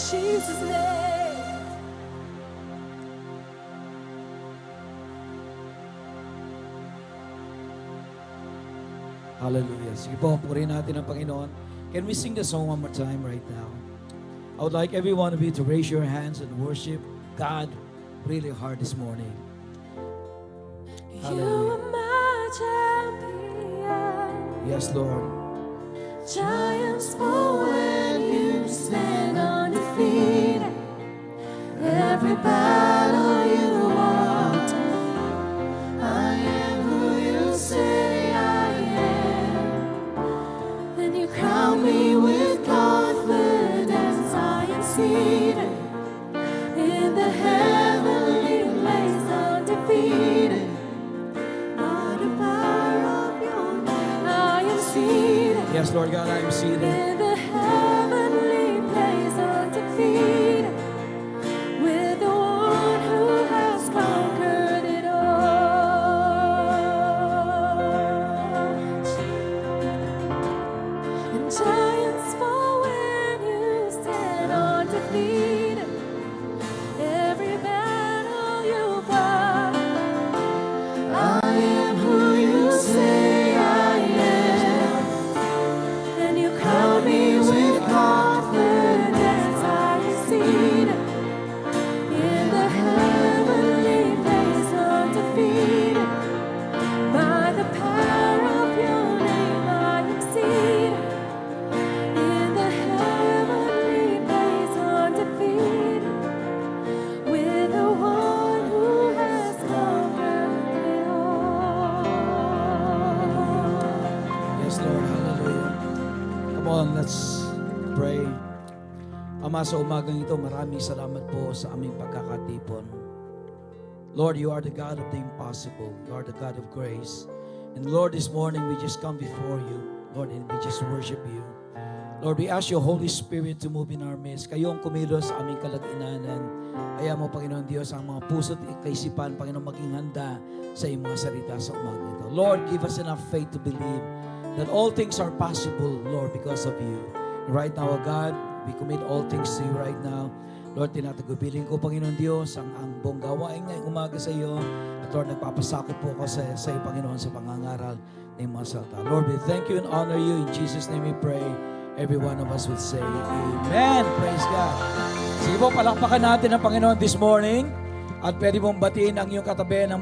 Jesus' name. Hallelujah. Sige po, purihin natin ang Panginoon. Can we sing the song one more time right now? I would like every one of you to raise your hands and worship God really hard this morning. You Hallelujah. are my champion. Yes, Lord. Giants fall when you stand undefeated. Every battle you won. I am who you say I am. Then you crown me with confidence. I am seated in the heavenly place, undefeated. By the power of your name, I am seated. Yes, Lord God, I am seated. In the heavenly place, undefeated, with the one who has conquered it all. And giants fall when you stand undefeated. Every battle you fought, I am who you say I am. And you crown me with confidence. I am seated in the heavenly place, undefeated. By the power of your name, I am seated in the heavenly place, undefeated. With the one who has conquered it all. Yes, Lord. Hallelujah. Come on, let's pray. Ama, sa umagang ito, maraming salamat po sa aming pagkakatipon. Lord, you are the God of the impossible. You are the God of grace. And Lord, this morning we just come before you, Lord, and we just worship you. Lord, we ask your Holy Spirit to move in our midst. Kayong kumilos sa aming kalaginanan. Kaya mo, Panginoon Diyos, ang mga puso't kaisipan, Panginoon, maging handa sa iyong mga salita sa umagang ito. Lord, give us enough faith to believe that all things are possible, Lord, because of you. And right now, O God, we commit all things to you right now. Lord, tinatagubilin ko, Panginoon Diyos, ang buong gawain ngayong umaga sa iyo. At Lord, nagpapasakop po ako sa iyo, Panginoon, sa pangangaral ng mga salita. Lord, we thank you and honor you. In Jesus' name we pray. Every one of us would say, Amen. Praise God. Sige po, palakpakan natin ang Panginoon this morning. At pwede mong batiin ang iyong katabi ng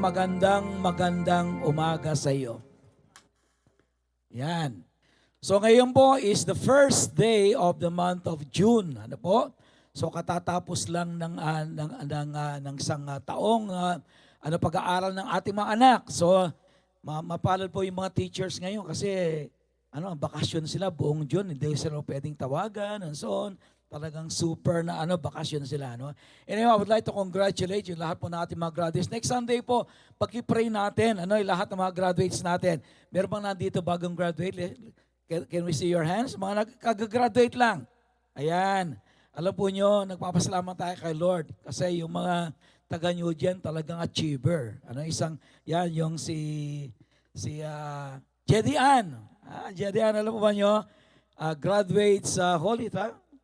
magandang umaga sa iyo. Yan. So ngayon po is the first day of the month of June. Ano po? So katatapos lang ng isang taong pag-aaral ng ating mga anak. So mapalad po yung mga teachers ngayon kasi bakasyon sila buong June. Hindi sila pwedeng tawagan and so on. Talagang super na bakasyon sila. Anyway, I would like to congratulate yung lahat po natin mga graduates. Next Sunday po, pag-pray natin, yung lahat ng mga graduates natin. Meron bang nandito bagong graduate? Can we see your hands? Mga nagkag-graduate lang. Ayan. Alam po nyo, nagpapasalamat tayo kay Lord. Kasi yung mga taga-New dyan talagang achiever. Yung si Jedi Ann. Jedi Ann, alam po ba nyo? Graduate sa Holy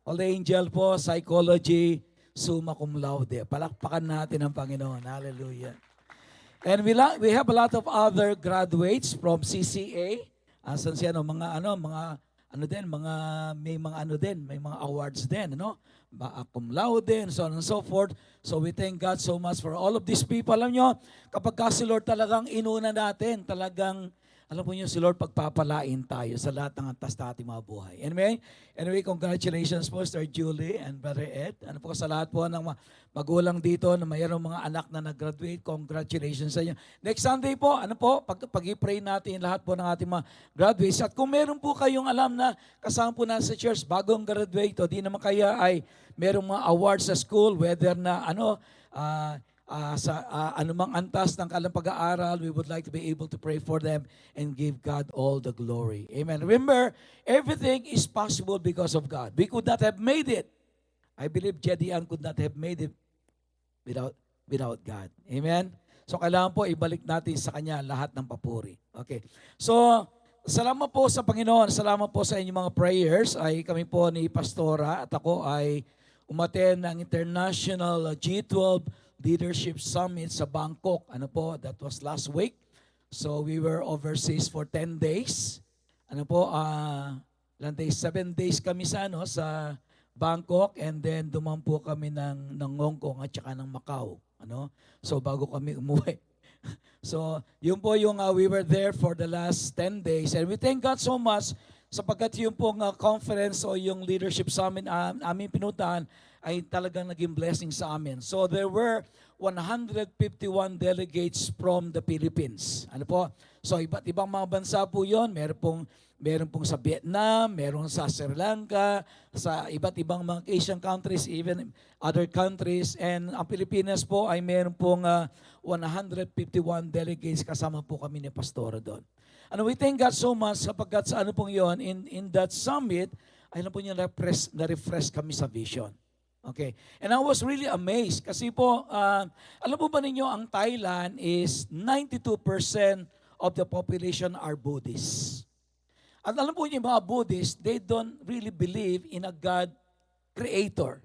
Angel po, Psychology, summa cum laude. Palakpakan natin ang Panginoon. Hallelujah. And we have a lot of other graduates from CCA. Asan siya, may mga awards din, cum laude, and so on and so forth. So we thank God so much for all of these people. Alam nyo, kapag si Lord talagang inuna natin, talagang alam po niyo, si Lord pagpapalain tayo sa lahat ng antas na ating mga buhay. Anyway, congratulations po, Sir Julie and Brother Ed. Po sa lahat po ng magulang dito na mayroong mga anak na nag-graduate, congratulations sa inyo. Next Sunday po, pag-i-pray natin lahat po ng ating mga graduates. At kung meron po kayong alam na kasama po na sa church, bagong graduate, o di naman kaya ay merong mga awards sa school, whether na sa anumang antas ng kanilang pag-aaral, we would like to be able to pray for them and give God all the glory. Amen. Remember, everything is possible because of God. We could not have made it. I believe Jedi Ann could not have made it without God. Amen. So kailangan po ibalik natin sa Kanya lahat ng papuri. Okay. So, salamat po sa Panginoon. Salamat po sa inyong mga prayers. Ay kami po ni Pastora at ako ay umattend ng International G12 Leadership Summit sa Bangkok. Ano po, that was last week. So we were overseas for 10 days. Ano po, ilan days? 7 days kami sa Bangkok, and then duman po kami ng Hong Kong at saka ng Macau. Ano? So bago kami umuwi. So yun po yung we were there for the last 10 days, and we thank God so much sapagkat yung pong conference o yung leadership summit aming pinuntahan ay talagang naging blessing sa amin. So there were 151 delegates from the Philippines. Ano po? So iba't ibang mga bansa po yun. Meron pong sa Vietnam, meron sa Sri Lanka, sa iba't ibang mga Asian countries, even other countries. And ang Pilipinas po ay meron pong 151 delegates, kasama po kami ni Pastora doon. And we thank God so much sapagkat sa ano pong yun, in that summit, ay na po niya na-refresh kami sa vision. Okay. And I was really amazed kasi po, alam po ba ninyo, ang Thailand is 92% of the population are Buddhists. At alam po niyo, mga Buddhists, they don't really believe in a God creator.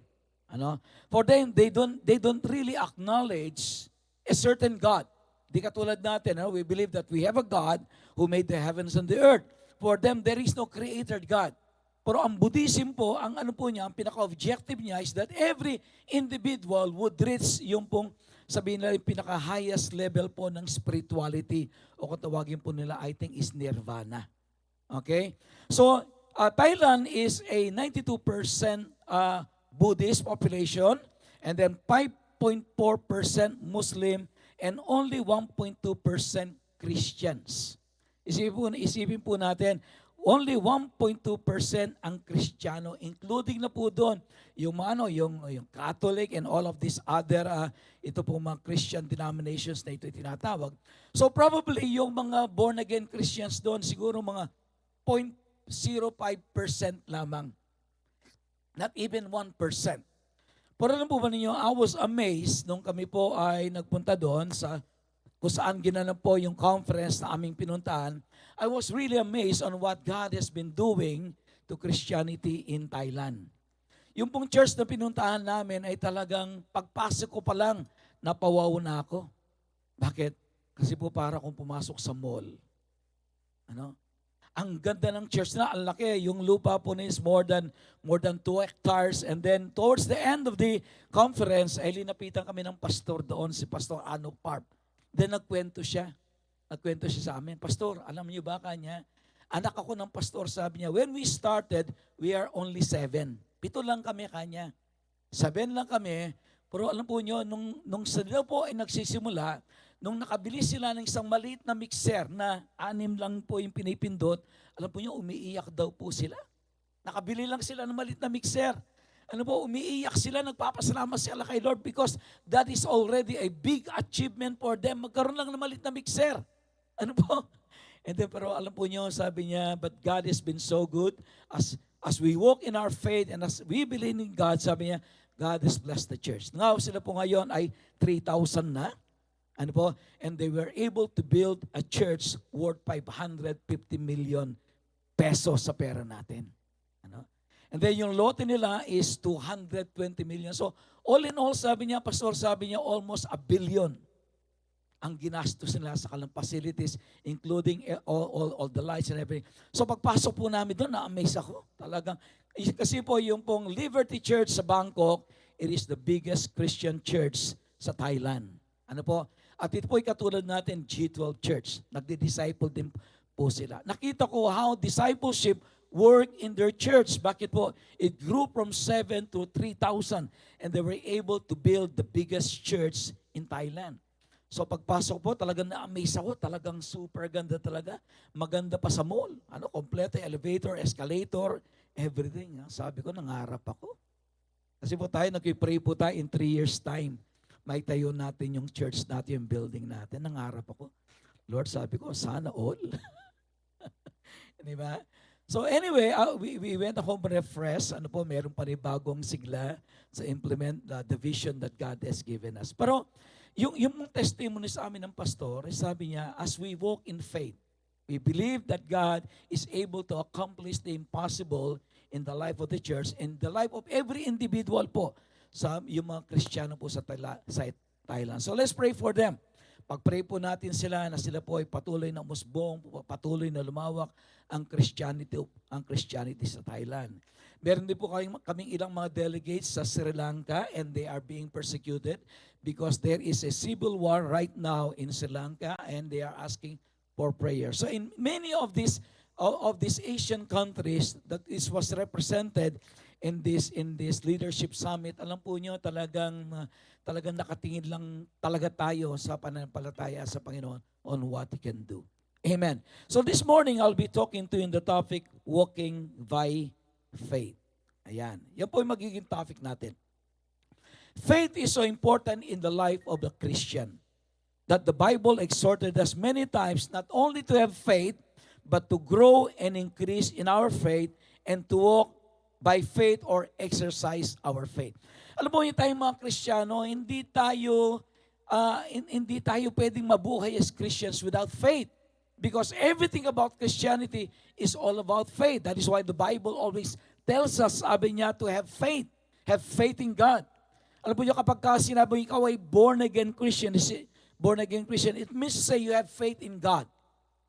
Ano? For them, they don't really acknowledge a certain God. Di katulad natin, we believe that we have a God who made the heavens and the earth. For them, there is no creator God. Pero ang Buddhism po, ang ano po niya, ang pinaka-objective niya is that every individual would reach yung pong, sabihin nila, yung pinaka-highest level po ng spirituality o kung tawagin po nila, I think, is nirvana. Okay? So, Thailand is a 92% Buddhist population, and then 5.4% Muslim, and only 1.2% Christians. Isipin po natin, only 1.2% ang Kristiyano, including na po doon yung Catholic and all of these other, ito po mga Christian denominations na ito tinatawag. So probably yung mga born-again Christians doon, siguro mga 0.05% lamang. Not even 1%. Pero alam po ba ninyo, I was amazed nung kami po ay nagpunta doon sa kung saan ginanap po yung conference na aming pinuntahan. I was really amazed on what God has been doing to Christianity in Thailand. Yung pong church na pinuntahan namin ay talagang pagpasok ko pa lang, napawaw na ako. Bakit? Kasi po para kung pumasok sa mall. Ano? Ang ganda ng church na, ang laki. Yung lupa po na is more than 2 hectares. And then towards the end of the conference, ay linapitan kami ng pastor doon, si Pastor Ano Parp. Then nagkwento siya sa amin. Pastor, alam niyo ba kanya? Anak ako ng pastor, sabi niya, when we started, we are only 7. 7 lang kami kanya. 7 lang kami. Pero alam po niyo, nung sila po ay nagsisimula, nung nakabili sila ng isang maliit na mixer na 6 lang po yung pinipindot, alam po niyo, umiiyak daw po sila. Nakabili lang sila ng maliit na mixer. Ano po, umiiyak sila, nagpapasalamat sila kay Lord because that is already a big achievement for them. Magkaroon lang ng maliit na mixer. Ano po? And then, pero alam po niyo, sabi niya, but God has been so good. As we walk in our faith and as we believe in God, sabi niya, God has blessed the church. Ngayon sila po ngayon ay 3,000 na. Ano po? And they were able to build a church worth 550 million pesos sa pera natin. Ano? And then yung lote nila is 220 million. So all in all, sabi niya, Pastor, sabi niya, almost 1 billion ang ginastos nila sa kanilang facilities, including all the lights and everything. So pagpasok po namin doon, na-amaze ako. Talagang, kasi po yung pong Liberty Church sa Bangkok, it is the biggest Christian church sa Thailand. Ano po? At ito po ay katulad natin, G12 Church. Nagdi-disciple din po sila. Nakita ko how discipleship work in their church. Bakit po? It grew from 7 to 3,000 and they were able to build the biggest church in Thailand. So pagpasok po, talagang na-amaze ako. Talagang super ganda talaga. Maganda pa sa mall. Kompleto, elevator, escalator, everything. Sabi ko, nangarap ako. Kasi po tayo, nag-pray po tayo in 3 years time. May tayo natin yung church natin, yung building natin. Nangarap ako. Lord, sabi ko, sana all. Di ba? So anyway, we went home refreshed. Meron pa rin bagong sigla sa implement the vision that God has given us. Pero yung testimony sa amin ng pastor, sabi niya, as we walk in faith, we believe that God is able to accomplish the impossible in the life of the church, in the life of every individual po sa yung mga Kristiyano po sa Thailand. So let's pray for them. Pag-pray po natin sila na sila po ay patuloy na umusbong, patuloy na lumawak ang Christianity sa Thailand. Meron din po kaming ilang mga delegates sa Sri Lanka and they are being persecuted because there is a civil war right now in Sri Lanka and they are asking for prayer. So in many of these Asian countries that was represented in this leadership summit, alam po niyo talagang nakatingin lang talaga tayo sa pananampalataya sa Panginoon on what He can do. Amen. So this morning I'll be talking to you in the topic walking by faith. Ayan. Yan po yung magiging topic natin. Faith is so important in the life of the Christian that the Bible exhorted us many times not only to have faith, but to grow and increase in our faith and to walk by faith or exercise our faith. Alam mo, yung tayong mga Kristiyano, hindi tayo pwedeng mabuhay as Christians without faith. Because everything about Christianity is all about faith. That is why the Bible always tells us, sabi niya, to have faith. Have faith in God. Alam mo niyo, kapag sinabi ikaw ay born again Christian, it means to say you have faith in God.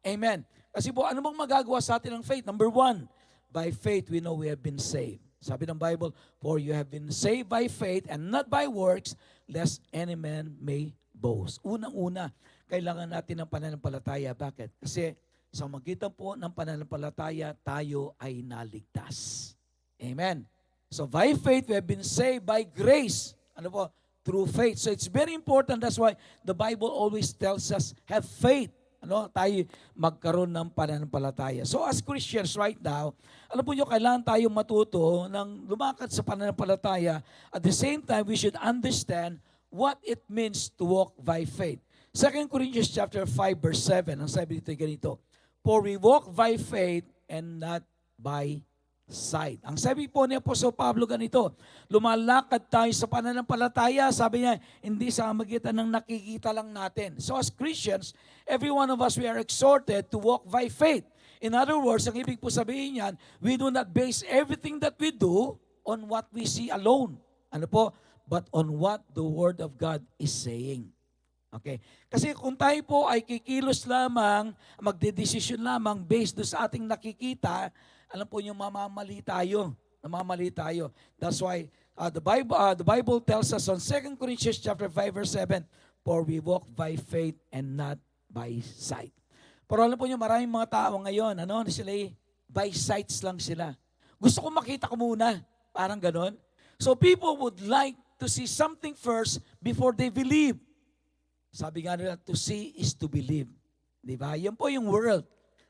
Amen. Kasi po, ano bang magagawa sa atin ng faith? Number one, by faith we know we have been saved. Sabi ng Bible, for you have been saved by faith and not by works, lest any man may boast. Unang-una, kailangan natin ng pananampalataya. Bakit? Kasi sa magitan po ng pananampalataya, tayo ay naligtas. Amen. So by faith, we have been saved by grace. Ano po? Through faith. So it's very important. That's why the Bible always tells us, have faith. Tayo magkaroon ng pananampalataya. So as Christians right now, alam po nyo, kailangan tayo matuto ng lumakad sa pananampalataya. At the same time, we should understand what it means to walk by faith. 2 Corinthians chapter 5 verse 7, ang sabi dito ganito, for we walk by faith and not by sight. Ang sabi po ni Apostol Pablo ganito, lumalakad tayo sa pananampalataya, sabi niya, hindi sa magitan ng nakikita lang natin. So as Christians, every one of us, we are exhorted to walk by faith. In other words, ang ibig po sabihin niyan, we do not base everything that we do on what we see alone. Ano po? But on what the Word of God is saying. Okay? Kasi kung tayo po ay kikilos lamang, magdedesisyon lamang based do sa ating nakikita, alam po niyo, mamamali tayo. That's why the Bible tells us on 2 Corinthians chapter 5 verse 7, for we walk by faith and not by sight. Pero alam po niyo, maraming mga tao ngayon, sila by sights lang sila. Gusto ko makita ko muna, parang ganon. So people would like to see something first before they believe. Sabi nga nila, to see is to believe. Di ba? Yan po yung world.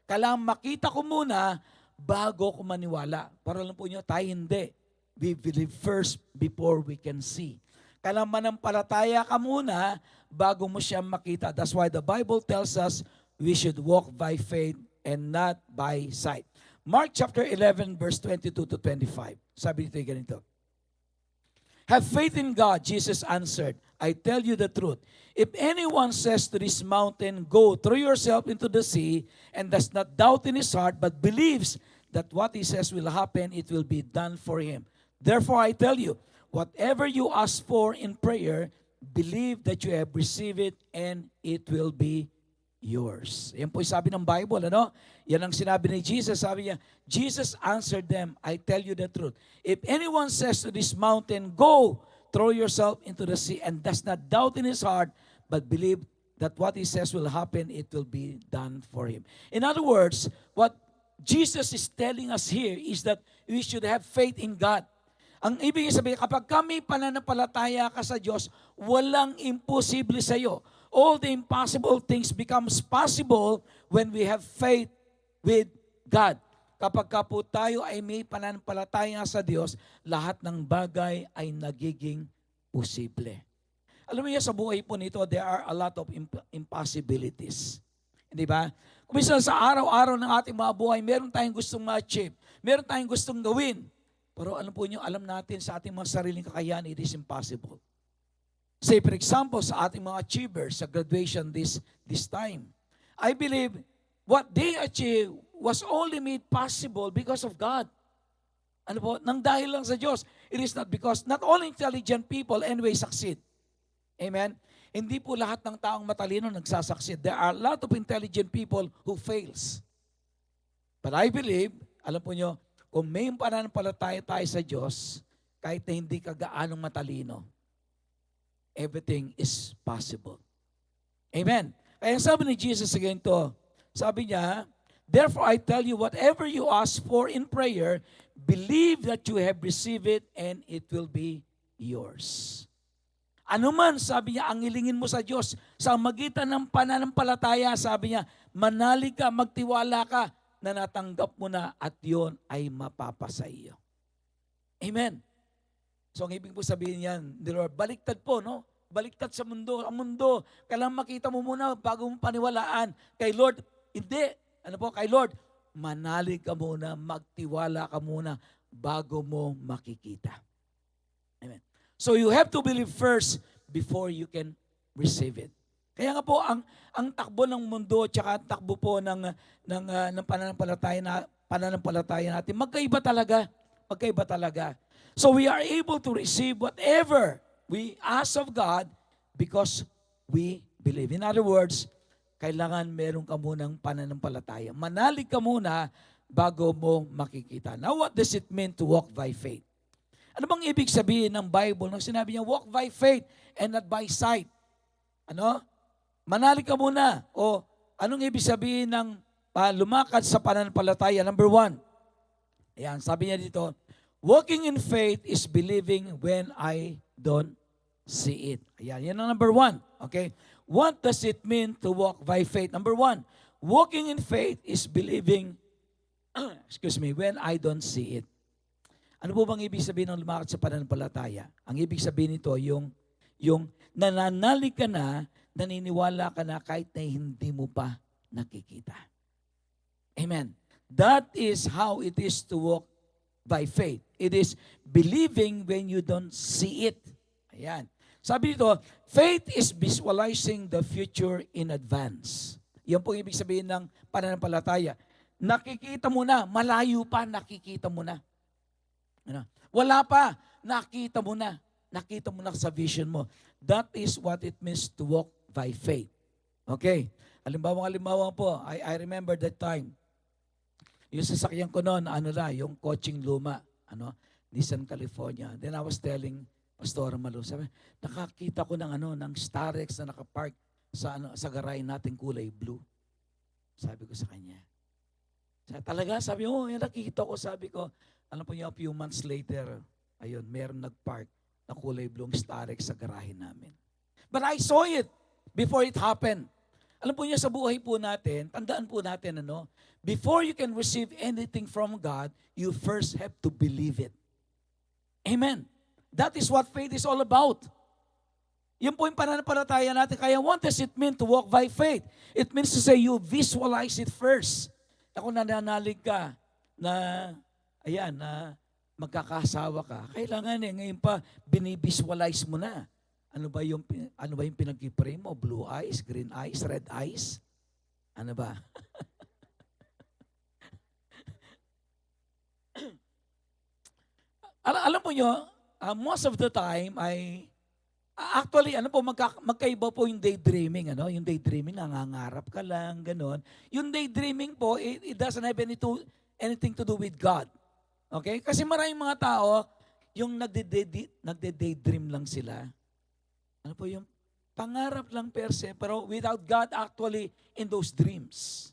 Kailangan makita ko muna bago ko maniwala. Para lang po nyo, tayo hindi. We believe first before we can see. Kailangan manampalataya ka muna bago mo siya makita. That's why the Bible tells us we should walk by faith and not by sight. Mark chapter 11 verse 22 to 25. Sabi dito ganito. Have faith in God, Jesus answered. I tell you the truth. If anyone says to this mountain, go, throw yourself into the sea, and does not doubt in his heart, but believes that what he says will happen, it will be done for him. Therefore, I tell you, whatever you ask for in prayer, believe that you have received it, and it will be yours. Yan po yung sabi ng Bible, Yan ang sinabi ni Jesus. Sabi niya, Jesus answered them, I tell you the truth. If anyone says to this mountain, go, throw yourself into the sea, and does not doubt in his heart, but believe that what he says will happen, it will be done for him. In other words, what Jesus is telling us here is that we should have faith in God. Ang ibig sabihin, kapag kami pananampalataya ka sa Diyos, walang imposible sa iyo. All the impossible things becomes possible when we have faith with God. Kapag ka po tayo ay may pananampalataya sa Diyos, lahat ng bagay ay nagiging posible. Alam mo yan, sa buhay po nito, there are a lot of impossibilities. Hindi ba? Kung minsan sa araw-araw ng ating mga buhay, meron tayong gustong ma-achieve. Meron tayong gustong gawin. Pero alam po niyo, alam natin sa ating mga sariling kakayahan, it is impossible. Say for example, sa ating mga achievers sa graduation this time, I believe what they achieved was only made possible because of God. Ano po? Nang dahil lang sa Diyos. It is not because not all intelligent people anyway succeed. Amen? Hindi po lahat ng taong matalino nagsasucceed. There are a lot of intelligent people who fails. But I believe, alam po nyo, kung may pananampalataya tayo sa Diyos, kahit na hindi ka gaanong matalino, everything is possible. Amen. Kaya sabi ni Jesus again to, sabi niya, therefore I tell you, whatever you ask for in prayer, believe that you have received it and it will be yours. Ano man, sabi niya, ang hilingin mo sa Diyos, sa magitan ng pananampalataya, sabi niya, manalig ka, magtiwala ka, na natanggap mo na at yon ay mapapasa iyo. Amen. So ang ibig po sabihin yan, Lord, baliktad po, no? Baliktad sa mundo. Ang mundo, kailangan makita mo muna bago mo paniwalaan. Kay Lord, hindi. Ano po? Kay Lord, manalig ka muna, magtiwala ka muna bago mo makikita. Amen. So you have to believe first before you can receive it. Kaya nga po, ang takbo ng mundo at ang takbo po ng pananampalataya natin, magkaiba talaga. Magkaiba talaga. So we are able to receive whatever we ask of God because we believe. In other words, kailangan meron ka munang pananampalataya. Manalig ka muna bago mo makikita. Now, what does it mean to walk by faith? Ano bang ibig sabihin ng Bible nang sinabi niya, walk by faith and not by sight? Ano? Manalig ka muna. O anong ibig sabihin ng lumakad sa pananampalataya? Number 1. Ayan, sabi niya dito, walking in faith is believing when I don't see it. Ayan, yan ang number 1. Okay? What does it mean to walk by faith? Number 1, walking in faith is believing, when I don't see it. Ano po bang ibig sabihin ng lumakad sa pananampalataya? Ang ibig sabihin nito, yung nananalig ka na, naniniwala ka na kahit na hindi mo pa nakikita. Amen. That is how it is to walk by faith. It is believing when you don't see it. Ayan. Sabi dito, faith is visualizing the future in advance. Yan po ibig sabihin ng pananampalataya. Nakikita mo na, malayo pa, nakikita mo na. Ano? Wala pa, nakita mo na. Nakita mo na sa vision mo. That is what it means to walk by faith. Okay. Halimbawa po, I remember that time. Yung sasakyan ko noon, yung coaching luma, Nissan California. Then I was telling Pastor Malu, sabi, nakakita ko ng Starex na nakapark sa garay nating kulay blue. Sabi ko sa kanya. Sabi, yan nakikita ko, sabi ko, alam po niyo, a few months later, ayun, meron nagpark na kulay blue Starex sa garahe namin. But I saw it before it happened. Alam po niyo, sa buhay po natin, tandaan po natin, before you can receive anything from God, you first have to believe it. Amen. That is what faith is all about. Yun po yung pananampalataya natin. Kaya what does it mean to walk by faith? It means to say you visualize it first. Kung nananalig ka na magkakasawa ka, kailangan ngayon pa binivisualize mo na. Ano ba yung pinag-pray mo? Blue eyes, green eyes, red eyes? Ano ba? Alam mo nyo, most of the time actually, magkaiba po yung daydreaming, Yung daydreaming, nangangarap ka lang, ganon. Yung daydreaming po, it doesn't have anything to do with God. Okay? Kasi maraming mga tao, yung nagde-daydream lang sila. Ano po yung pangarap lang per se, pero without God actually in those dreams.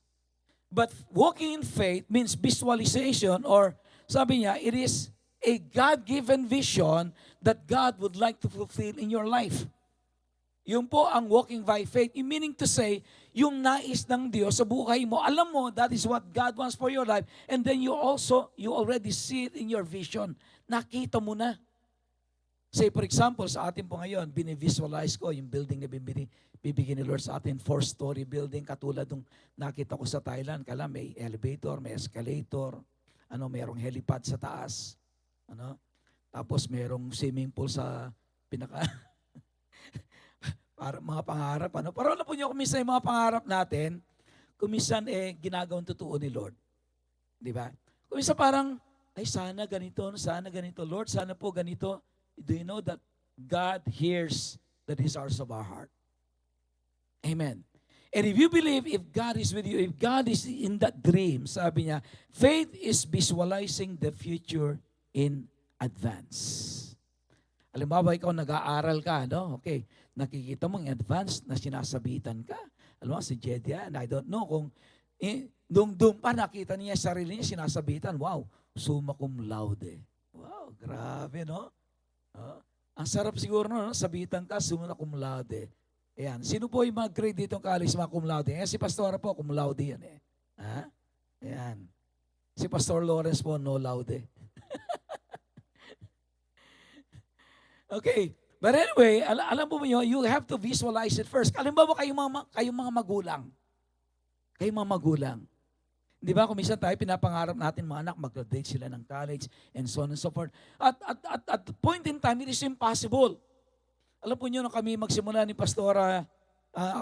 But walking in faith means visualization, or sabi niya, it is a God-given vision that God would like to fulfill in your life. Yun po ang walking by faith. Meaning to say, yung nais ng Diyos sa buhay mo, alam mo, that is what God wants for your life. And then you already see it in your vision. Nakita mo na. Say for example, sa atin po ngayon, binivisualize ko yung building na bibigyan ni Lord sa atin, 4-story building, katulad ng nakita ko sa Thailand. Kala may elevator, may escalator, mayroong helipad sa taas. Tapos mayroong swimming pool sa pinaka para mga pangarap. Pero alam po niyo, kung minsan yung mga pangarap natin, kung minsan ginagawang totoo ni Lord. Di ba? Kung minsan parang ay sana ganito. Lord, sana po ganito. Do you know that God hears the desires of our heart? Amen. And if you believe, if God is with you, if God is in that dream, sabi niya, faith is visualizing the future in advance. Halimbawa, ikaw nag-aaral ka, no? Okay, nakikita mo in advance na sinasabitan ka. Alam mo, si Jedian, I don't know kung doon pa nakita niya sarili niya sinasabitan. Wow, summa cum laude. Wow, grabe, no? Ang sarap siguro, no? Sabitan ka, summa cum laude. Ayan. Sino po yung mga grade dito ng college, mga cum laude? Si Pastora po, cum laude yan eh. Ha? Ayan. Si Pastor Lawrence po, no laude. Okay. But anyway, alam mo nyo, you have to visualize it first. Halimbawa kayong mga magulang. Kayong mga magulang. Di ba, kung minsan tayo, pinapangarap natin mga anak, mag-graduate sila ng college, and so on and so forth. At the point in time, it is impossible. Alam po nyo, nung kami magsimula ni Pastora,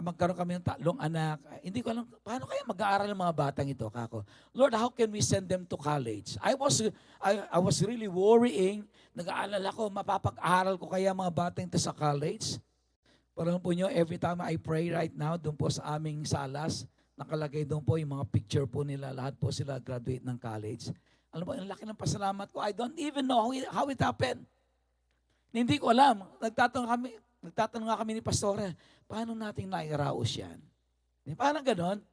magkaroon kami ng 3 anak. Hindi ko alam, paano kaya mag-aaral ng mga batang ito, kako? Lord, how can we send them to college? I was really worrying. Nag-aalala ko, mapapag-aral ko kaya mga batang ito sa college? Parang po nyo, every time I pray right now, doon po sa aming salas, nakalagay doon po yung mga picture po nila. Lahat po sila graduate ng college. Alam mo, ang laki ng pasalamat ko. I don't even know how it happened. Hindi ko alam. Nagtatanong nga kami ni Pastora, paano natin nairaos yan? Parang ganon.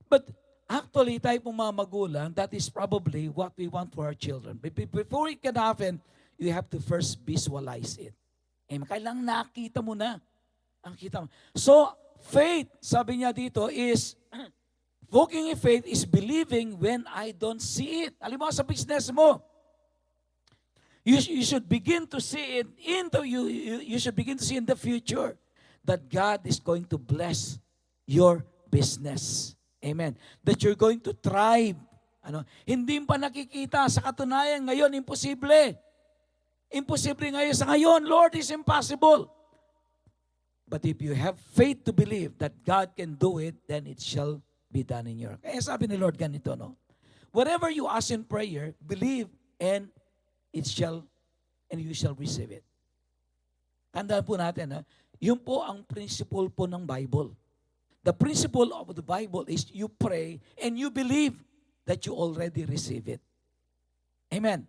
But actually, tayo pong mga magulang, that is probably what we want for our children. Before it can happen, you have to first visualize it. Kailangan nakita mo na. So, faith, sabi niya dito, is walking in faith is believing when I don't see it. Alam mo, sa business mo, you should begin to see it you should begin to see in the future that God is going to bless your business. Amen. That you're going to thrive. Hindi pa nakikita. Sa katunayan, ngayon, imposible. Imposible ngayon. Sa ngayon, Lord, is impossible. But if you have faith to believe that God can do it, then it shall be done in your. Kaya sabi ni Lord ganito, no? Whatever you ask in prayer, believe and you shall receive it. Tandaan po natin, yun po ang principle po ng Bible. The principle of the Bible is you pray and you believe that you already receive it. Amen.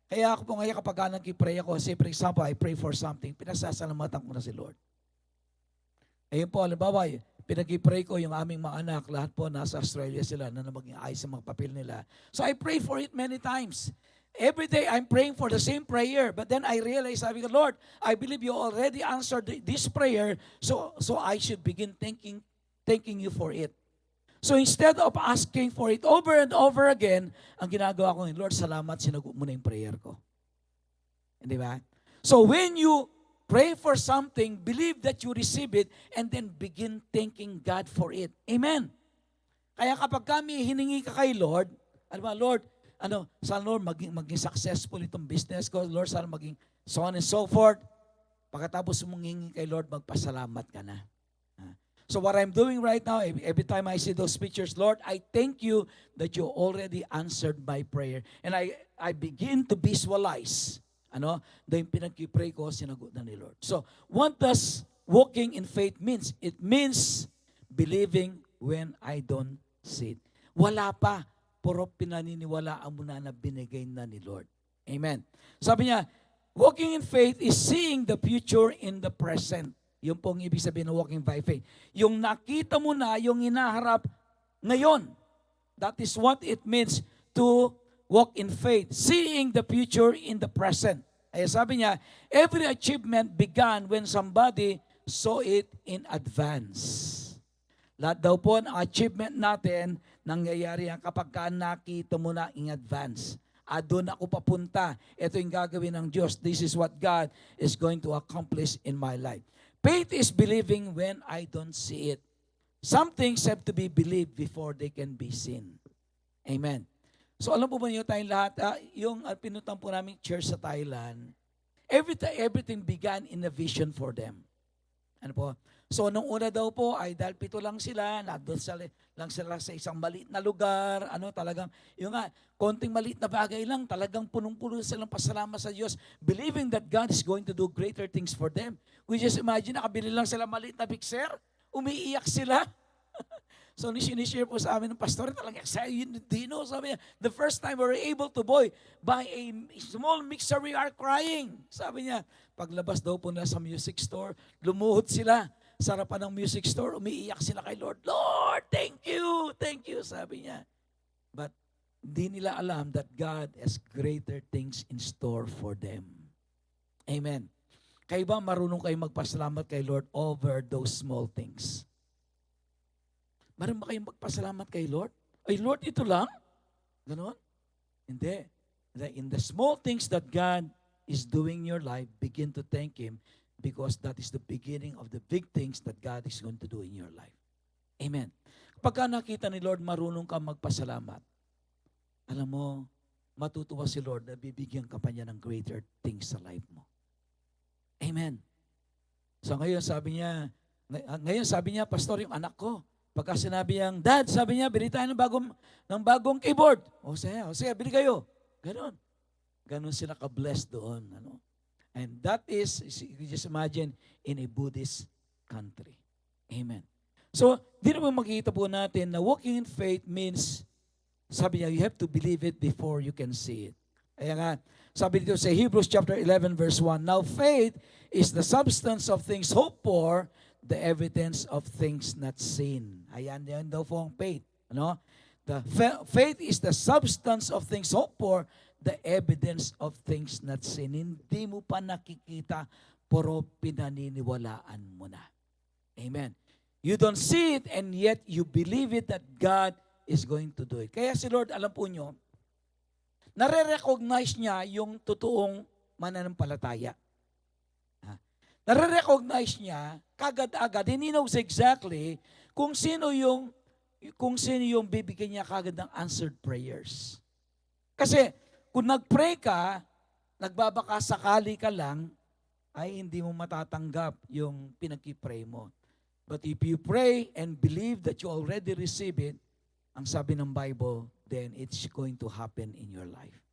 Kaya ako po ngayon kapag nag-pray ako, say for example, I pray for something, pinasasalamatan ko na si Lord. Ayun po, halimbawa, pinag-pray ko yung aming mga anak, lahat po nasa Australia sila na maging ayos sa mga papel nila. So I pray for it many times. Every day, I'm praying for the same prayer. But then I realize, sabi ko, Lord, I believe you already answered this prayer, so I should begin thanking you for it. So instead of asking for it over and over again, ang ginagawa ko, Lord, salamat, sinagot mo na yung prayer ko. Di ba? So when you pray for something, believe that you receive it, and then begin thanking God for it. Amen. Kaya kapag kami hiningi ka kay Lord, alam mo, Lord, sana Lord, maging successful itong business ko. Lord, sana maging so on and so forth. Pagkatapos mong hingi kay Lord, magpasalamat ka na. So what I'm doing right now, every time I see those pictures, Lord, I thank you that you already answered my prayer. And I begin to visualize, yung pinag-pray ko, sinagot na ni Lord. So what does walking in faith means? It means believing when I don't see it. Wala pa. Puro pinaniniwalaan mo na binigay na ni Lord. Amen. Sabi niya, walking in faith is seeing the future in the present. Yung pong ibig sabihin ng walking by faith. Yung nakita mo na, yung inaharap ngayon. That is what it means to walk in faith. Seeing the future in the present. Ay sabi niya, every achievement began when somebody saw it in advance. Lahat daw po ang achievement natin, nangyayari yan kapag nakita mo na in advance. Doon ako papunta. Ito yung gagawin ng Diyos. This is what God is going to accomplish in my life. Faith is believing when I don't see it. Some things have to be believed before they can be seen. Amen. So alam po ba niyo tayong lahat, yung pinuntang po namin church sa Thailand, everything began in a vision for them. Ano po? So, nung una daw po ay dahil 7 lang sila, nandun lang sila sa isang maliit na lugar, talagang, yung nga, konting maliit na bagay lang, talagang punong-puno silang pasalamat sa Diyos, believing that God is going to do greater things for them. We just imagine, nakabili lang sila maliit na mixer, umiiyak sila. So, sinishare po sa amin ng pastor, talagang excited, Dino, sabi niya, the first time we were able to buy a small mixer, we are crying. Sabi niya, paglabas daw po nila sa music store, lumuhod sila sa harapan ng music store, umiiyak sila kay Lord, Lord, thank you, sabi niya. But, di nila alam that God has greater things in store for them. Amen. Kayo ba marunong kayo magpasalamat kay Lord over those small things? Marunong ba kayong magpasalamat kay Lord? Ay, Lord, ito lang? Ganon? Hindi. In the small things that God is doing in your life, begin to thank Him because that is the beginning of the big things that God is going to do in your life. Amen. Kapag nakita ni Lord, marunong ka magpasalamat, alam mo, matutuwa si Lord na bibigyan ka pa niya ng greater things sa life mo. Amen. So ngayon sabi niya, Pastor, yung anak ko, pagka sinabi niyang, Dad, sabi niya, bili tayo ng bagong keyboard. O sige, bili kayo. Ganon sila ka-blessed doon. And that is, you just imagine, in a Buddhist country. Amen. So, dito po makikita po natin na walking in faith means, sabi niya, you have to believe it before you can see it. Kaya nga, sabi dito sa Hebrews chapter 11 verse 1, now faith is the substance of things hoped for, the evidence of things not seen. Ayan, yan daw po ang faith. The faith is the substance of things hoped for, the evidence of things not seen. Hindi mo pa nakikita, pero pinaniniwalaan mo na. Amen. You don't see it and yet you believe it that God is going to do it. Kaya si Lord, alam po nyo, nare-recognize niya yung totoong mananampalataya. Nare-recognize niya kagad-agad. He knows exactly kung sino yung bibigyan niya kagad ng answered prayers. Kasi kung nag-pray ka, nagbabaka sakali ka lang, ay hindi mo matatanggap yung pinag-pray mo. But if you pray and believe that you already receive it, ang sabi ng Bible, then it's going to happen in your life.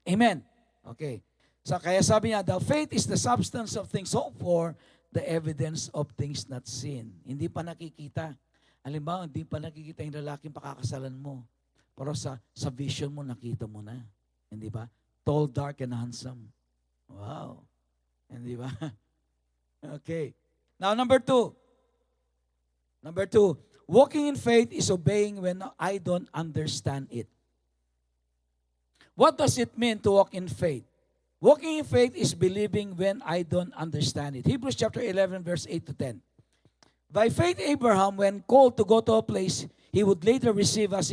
Amen. Okay. So kaya sabi niya, the faith is the substance of things hoped for, the evidence of things not seen. Hindi pa nakikita. Halimbawa, hindi pa nakikita yung lalaking pakakasalan mo. Pero sa vision mo, nakita mo na. Hindi ba? Tall, dark, and handsome. Wow. Hindi ba? Okay. Now, number two. Walking in faith is obeying when I don't understand it. What does it mean to walk in faith? Walking in faith is believing when I don't understand it. Hebrews chapter 11, verse 8 to 10. By faith, Abraham, when called to go to a place he would later receive as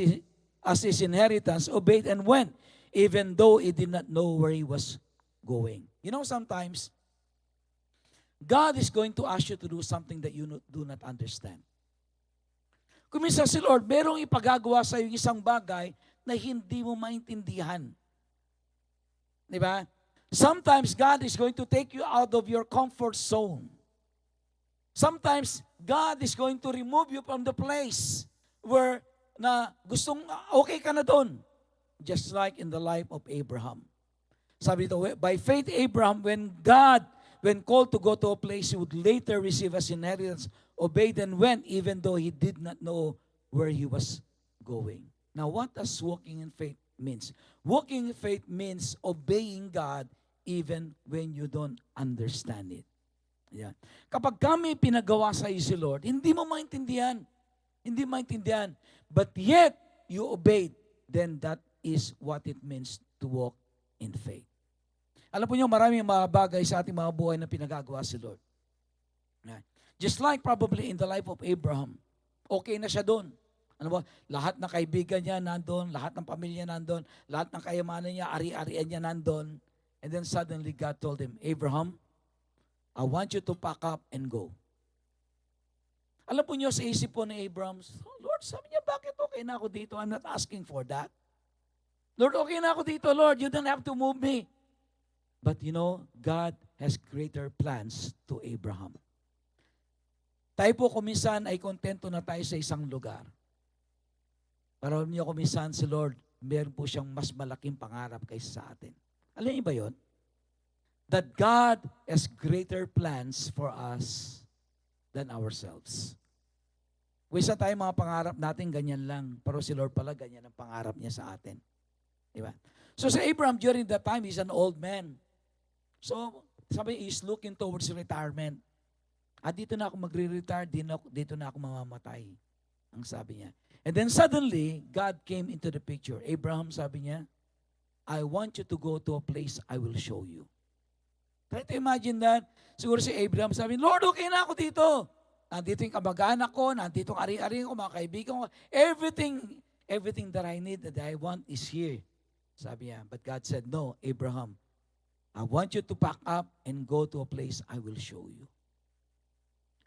his inheritance, obeyed and went, even though he did not know where he was going. You know, sometimes, God is going to ask you to do something that you do not understand. Kung minsan si Lord, merong ipagagawa sa iyo isang bagay na hindi mo maintindihan. Di ba? Sometimes God is going to take you out of your comfort zone. Sometimes God is going to remove you from the place where na gustong okay ka na doon. Just like in the life of Abraham. Sabi dito, by faith Abraham, when called to go to a place he would later receive as inheritance, obeyed and went even though he did not know where he was going. Now, what does walking in faith means? Walking in faith means obeying God even when you don't understand it. Yeah. Kapag kami pinagawa sa iyo si Lord, hindi mo maintindihan. Hindi maintindihan. But yet, you obeyed. Then that is what it means to walk in faith. Alam po niyo, maraming mga bagay sa ating mga buhay na pinagagawa si Lord. Yeah. Just like probably in the life of Abraham, okay na siya doon. Ano ba? Lahat ng kaibigan niya nandun, lahat ng pamilya nandun, lahat ng kayamanan niya, ari-arian niya nandun. And then suddenly God told him, Abraham, I want you to pack up and go. Alam po niyo sa isip po ni Abraham, Lord, sabi niya, bakit okay na ako dito? I'm not asking for that. Lord, okay na ako dito, Lord. You don't have to move me. But you know, God has greater plans to Abraham. Tayo po kuminsan ay kontento na tayo sa isang lugar. Pero alam niyo kuminsan si Lord, meron po siyang mas malaking pangarap kaysa sa atin. Alam niyo ba yun? That God has greater plans for us than ourselves. Wisa tayo mga pangarap natin, ganyan lang. Pero si Lord pala, ganyan ang pangarap niya sa atin. Diba? So sa Abraham, during that time, he's an old man. So, sabi, he's looking towards retirement. At dito na ako magre-retire, dito na ako mamamatay. Ang sabi niya. And then suddenly, God came into the picture. Abraham, sabi niya, I want you to go to a place I will show you. Try to imagine that. Siguro si Abraham sabi, Lord, okay na ako dito. Nandito yung kamag-anak ko, nandito yung ari-ari ko, mga kaibigan ko. Everything that I need, that I want is here. Sabi niya. But God said, no, Abraham, I want you to pack up and go to a place I will show you.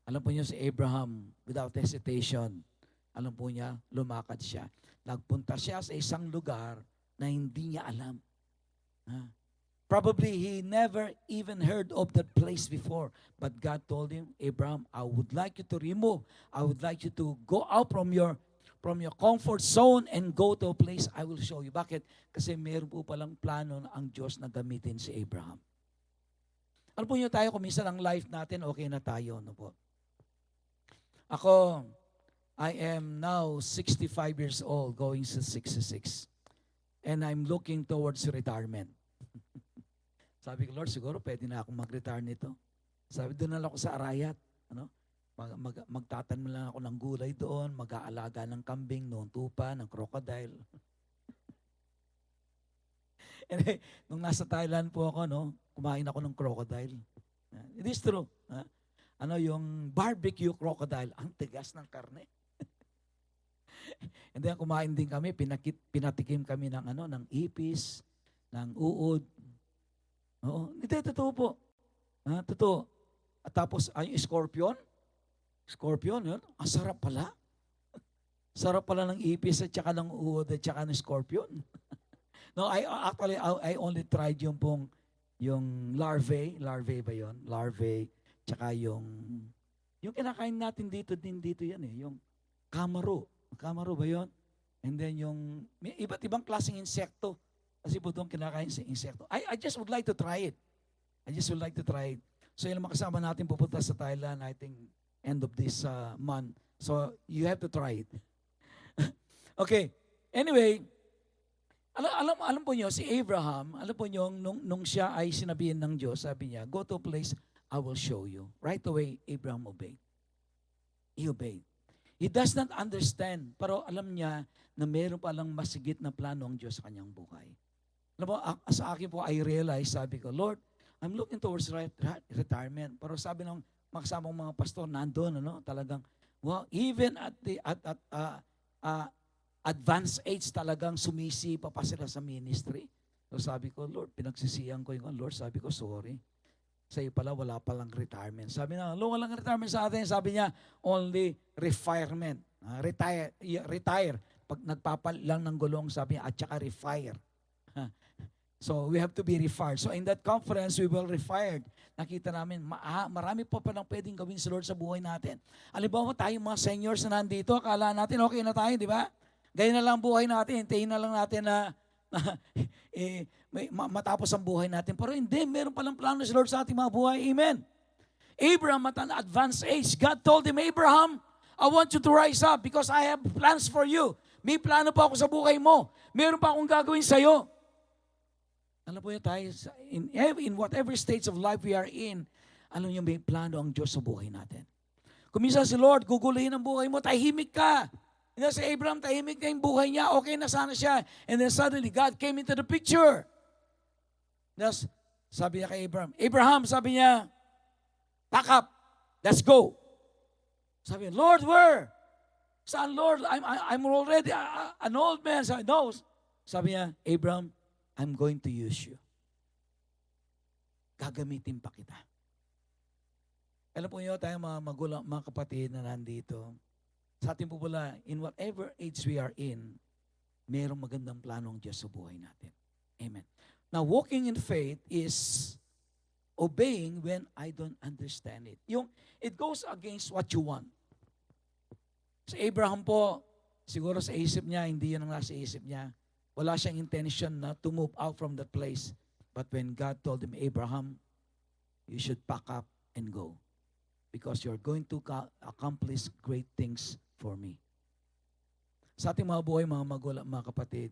Alam po niyo si Abraham, without hesitation, alam po niya, lumakad siya. Nagpunta siya sa isang lugar na hindi niya alam. Probably he never even heard of that place before. But God told him, Abraham, I would like you to remove. I would like you to go out from your comfort zone and go to a place I will show you. Bakit? Kasi meron po palang plano ang Diyos na gamitin si Abraham. Alam po niyo tayo, kung minsan ang life natin, okay na tayo. No po? Ako, I am now 65 years old, going to 66. And I'm looking towards retirement. Sabi ko, Lord, siguro pwede na akong mag-retire nito. Sabi, doon na lang ako sa Arayat. Ano? Magtatanim lang ako ng gulay doon, mag-aalaga ng kambing, noong tupa, ng crocodile. And nung nasa Thailand po ako, no, kumain ako ng crocodile. It is true. Yung barbecue crocodile, ang tigas ng karne. And then kumain din kami, pinatikim kami ng ipis, ng uod. Oo, hindi, totoo po. Totoo. At tapos, yung scorpion, yun, ang sarap pala. Sarap pala ng ipis at saka ng uod at saka ng scorpion. No, I only tried yung larvae ba yun? Larvae, tsaka yung kinakain natin dito yan eh, yung kamaro. Kamaro ba yun? And then may iba't ibang klaseng insekto. Kasi po itong kinakain sa insekto. I just would like to try it. So yun ang makasama natin pupunta sa Thailand, I think, end of this month. So you have to try it. Okay. Anyway, alam po niyo, si Abraham, alam po niyo, nung siya ay sinabihan ng Diyos, sabi niya, go to a place I will show you. Right away, Abraham obeyed. He obeyed. He does not understand, pero alam niya na meron palang masigit na plano ang Diyos sa kanyang buhay. Alam mo, sa akin po, I realize, sabi ko, Lord, I'm looking towards retirement. Pero sabi ng makasamang mga pastor, nandun, talagang, well, even at advanced age talagang sumisipa pa sila sa ministry. So sabi ko, Lord, pinagsisiyan ko yung Lord, sabi ko, sorry. Sa'yo pala, wala palang retirement. Sabi na, Lord, walang retirement sa atin. Sabi niya, only refirement. Retire. Pag nagpapal lang ng gulong, sabi niya, at saka refire. So we have to be refired. So in that conference, we will refired. Nakita namin, marami pa palang pwedeng gawin sa Lord sa buhay natin. Halimbawa tayo mga seniors na nandito, akala natin okay na tayo, di ba? Ganyan na lang buhay natin, hintayin na lang natin na matapos ang buhay natin. Pero hindi, meron palang plano si Lord sa ating mga buhay. Amen. Abraham at an advanced age, God told him, Abraham, I want you to rise up because I have plans for you. May plano pa ako sa buhay mo. Meron pa akong gagawin sa'yo. Alam po yun tayo, in whatever states of life we are in, alam niyo may plano ang Diyos sa buhay natin. Kung minsan si Lord, guguluhin ang buhay mo, tahimik ka. And si Abraham, tahimik na yung buhay niya, okay na sana siya. And then suddenly, God came into the picture. Thus, sabi niya kay Abraham, sabi niya, pack up, let's go. Sabi niya, Lord, where? Saan, Lord? I'm already an old man. Sabi, no. Sabi niya, Abraham, I'm going to use you. Gagamitin pa kita. Alam po niyo tayo mga magulang, mga kapatid na nandito, sa ating po pala, in whatever age we are in, mayroong magandang plano ang Diyos sa buhay natin. Amen. Now, walking in faith is obeying when I don't understand it. It goes against what you want. Si Abraham po, siguro sa isip niya, hindi yun ang nasa isip niya. Wala siyang intention na to move out from that place. But when God told him, Abraham, you should pack up and go. Because you're going to accomplish great things for me. Sa ating mga buhay, mga magulang, mga kapatid,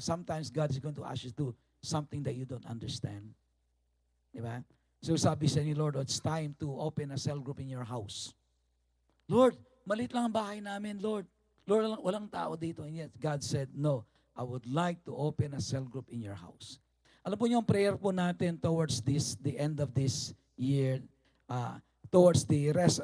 sometimes God is going to ask you to do something that you don't understand. Diba? So sabi sa ni Lord, it's time to open a cell group in your house. Lord, maliit lang ang bahay namin, Lord. Lord, walang tao dito. And yet, God said, no, I would like to open a cell group in your house. Alam po niyo, ang prayer po natin towards the end of this year, towards the rest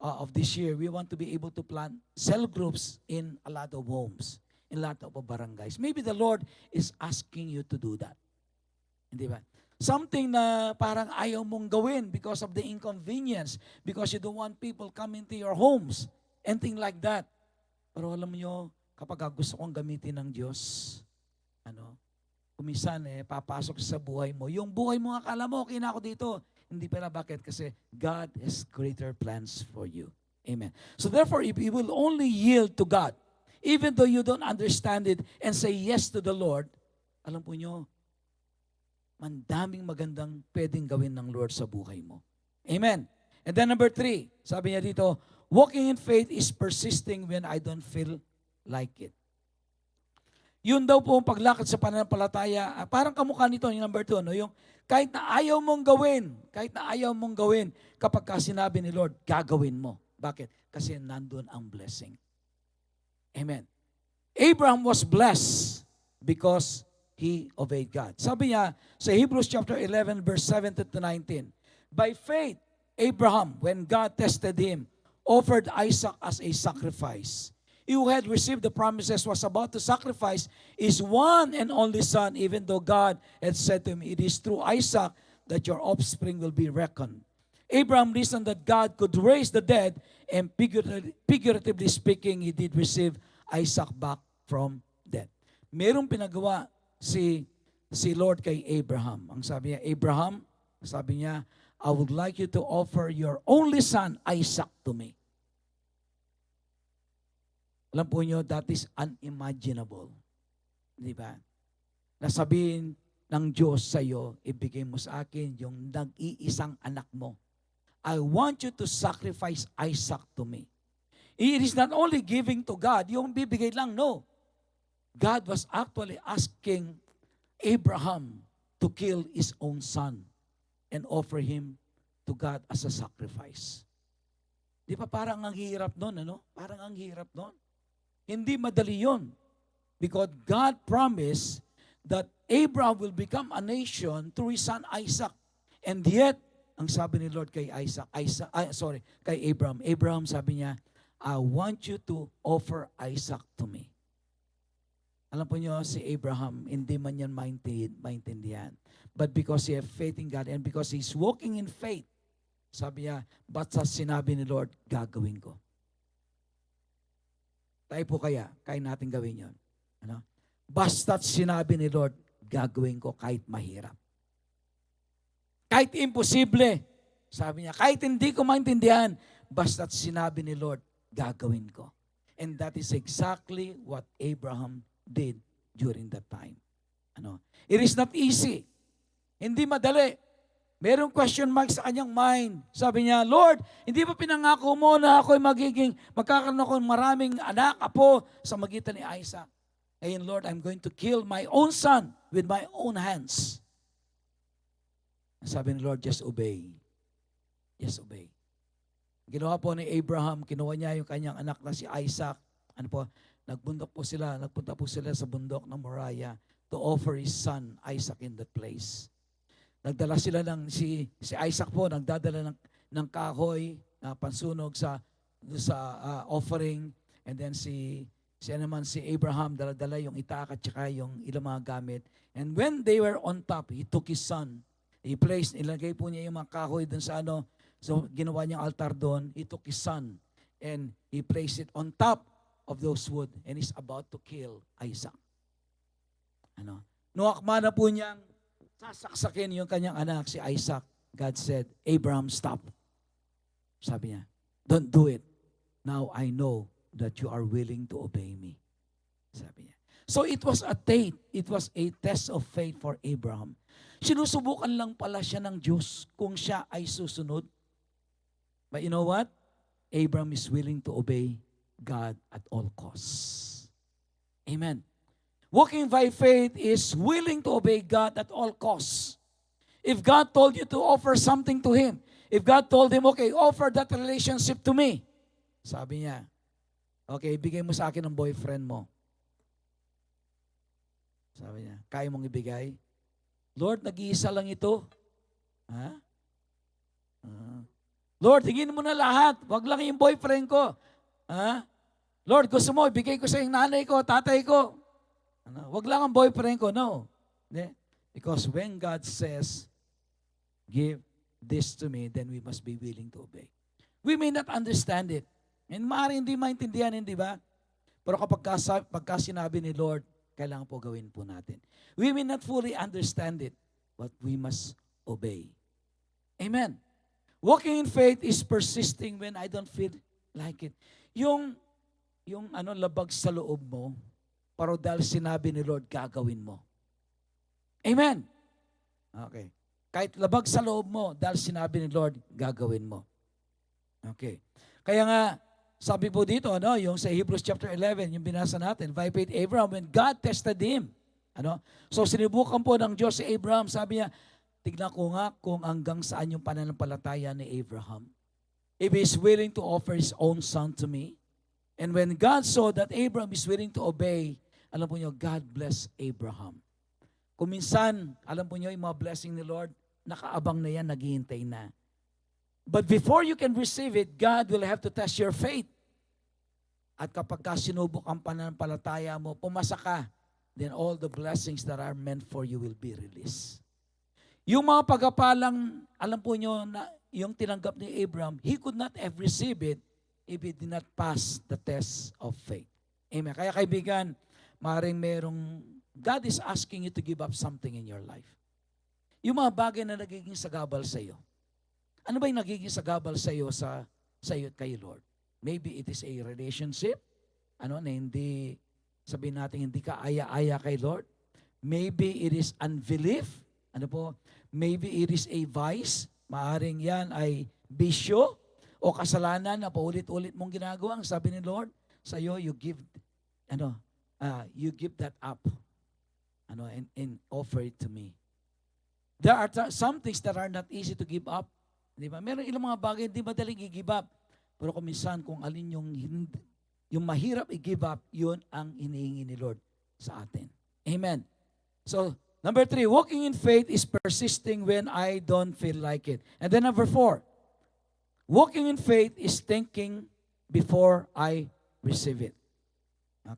of this year, we want to be able to plant cell groups in a lot of homes, in a lot of barangays. Maybe the Lord is asking you to do that. Hindi ba? Something na parang ayaw mong gawin because of the inconvenience, because you don't want people coming to your homes, and things like that. Pero alam niyo, kapag gusto kong gamitin ng Diyos, kumisan papasok sa buhay mo. Yung buhay mo, akala mo, okay na ako dito. Hindi pala, bakit? Kasi God has greater plans for you. Amen. So therefore, if you will only yield to God, even though you don't understand it, and say yes to the Lord, alam po nyo, mandaming magandang pwedeng gawin ng Lord sa buhay mo. Amen. And then number 3, sabi niya dito, walking in faith is persisting when I don't feel like it. Yun daw po ang paglakad sa pananampalataya, parang kamukha nito, yung number 2, yung kahit na ayaw mong gawin, kapag sinabi ni Lord, gagawin mo. Bakit? Kasi nandun ang blessing. Amen. Abraham was blessed because he obeyed God. Sabi niya sa Hebrews chapter 11, verse 17 to 19, by faith, Abraham, when God tested him, offered Isaac as a sacrifice. He who had received the promises was about to sacrifice his one and only son, even though God had said to him, it is through Isaac that your offspring will be reckoned. Abraham reasoned that God could raise the dead, and figuratively speaking, he did receive Isaac back from death. Merong pinagawa si Lord kay Abraham. Ang sabi niya, Abraham, sabi niya, I would like you to offer your only son, Isaac, to me. Alam po nyo, that is unimaginable. Di ba? Nasabihin ng Diyos sa iyo, ibigay mo sa akin yung nag-iisang anak mo. I want you to sacrifice Isaac to me. It is not only giving to God, yung bibigay lang, no. God was actually asking Abraham to kill his own son and offer him to God as a sacrifice. Di ba parang ang hirap nun, Parang ang hirap nun. Hindi madali yun. Because God promised that Abraham will become a nation through his son Isaac. And yet, ang sabi ni Lord kay kay Abraham sabi niya, I want you to offer Isaac to me. Alam po niyo, si Abraham, hindi man yan maintindihan. But because he has faith in God and because he's walking in faith, sabi niya, basta sinabi ni Lord, gagawin ko. Tayo po kaya natin gawin yun. Basta't sinabi ni Lord, gagawin ko kahit mahirap. Kahit imposible, sabi niya, kahit hindi ko maintindihan, basta't sinabi ni Lord, gagawin ko. And that is exactly what Abraham did during that time. It is not easy. Hindi madali. Merong question mark sa kanyang mind. Sabi niya, Lord, hindi ba pinangako mo na ako'y magkakaroon ako ng maraming anak, apo, sa magitan ni Isaac? Ngayon, Lord, I'm going to kill my own son with my own hands. Sabi ni Lord, just obey. Just obey. Ginawa po ni Abraham, kinuha niya yung kanyang anak na si Isaac. Nagpunta po sila sa bundok ng Moriah to offer his son Isaac in that place. Nagdala sila si Isaac po, nagdadala ng kahoy na pansunog sa offering, and then si Abraham dala yung itak at saka yung ilang mga gamit. And when they were on top, he took his son. Ilagay po niya yung mga kahoy dun sa so ginawa niyang altar doon. He took his son and he placed it on top of those wood and he's about to kill Isaac. Nuakma na po niyang sasaksakin yung kanyang anak, si Isaac. God said, Abraham, stop. Sabi niya, don't do it. Now I know that you are willing to obey me. Sabi niya. So it was a test. It was a test of faith for Abraham. Sinusubukan lang pala siya ng Diyos kung siya ay susunod. But you know what? Abraham is willing to obey God at all costs. Amen. Walking by faith is willing to obey God at all costs. If God told you to offer something to Him, if God told him, okay, offer that relationship to me. Sabi niya, okay, ibigay mo sa akin ang boyfriend mo. Sabi niya, kaya mong ibigay? Lord, nag-iisa lang ito. Ha? Lord, tingin mo na lahat. Wag lang yung boyfriend ko. Ha? Lord, gusto mo, ibigay ko sa yung nanay ko, tatay ko. Wag lang ang boyfriend ko. No. Because when God says, give this to me, then we must be willing to obey. We may not understand it. And maaaring hindi maintindihan, hindi ba? Pero pagka sinabi ni Lord, kailangan po gawin po natin. We may not fully understand it, but we must obey. Amen. Walking in faith is persisting when I don't feel like it. Yung labag sa loob mo, pero dahil sinabi ni Lord, gagawin mo. Amen. Okay. Kahit labag sa loob mo, dahil sinabi ni Lord, gagawin mo. Okay. Kaya nga, sabi po dito, yung sa Hebrews chapter 11, yung binasa natin, by faith Abraham, when God tested him. So sinubukan po ng Diyos si Abraham, sabi niya, tignan ko nga kung hanggang saan yung pananampalataya ni Abraham. If he is willing to offer his own son to me. And when God saw that Abraham is willing to obey, alam po niyo, God bless Abraham. Kung minsan, alam po niyo, yung mga blessing ni Lord, nakaabang na yan, naghihintay na. But before you can receive it, God will have to test your faith. At kapag sinubok ang pananampalataya mo, pumasa ka, then all the blessings that are meant for you will be released. Yung mga pagkapalang, alam po nyo, na yung tinanggap ni Abraham, he could not have received it if he did not pass the test of faith. Amen. Kaya kaibigan, maaaring God is asking you to give up something in your life. Yung mga bagay na nagiging sagabal sa iyo. Ano ba yung nagiging sagabal sa iyo sa iyo at kay Lord? Maybe it is a relationship, na hindi, sabihin natin, hindi ka aya-aya kay Lord. Maybe it is unbelief. Maybe it is a vice. Maaring yan ay bisyo o kasalanan na paulit-ulit mong ginagawa. Ang sabi ni Lord, sa iyo, you give that up. And offer it to me. There are some things that are not easy to give up. Di ba? Meron ilang mga bagay, hindi madaling i-give up. Pero kung minsan, kung alin yung mahirap i-give up, yun ang hinihingi ni Lord sa atin. Amen. So, number 3, walking in faith is persisting when I don't feel like it. And then number 4, walking in faith is thinking before I receive it.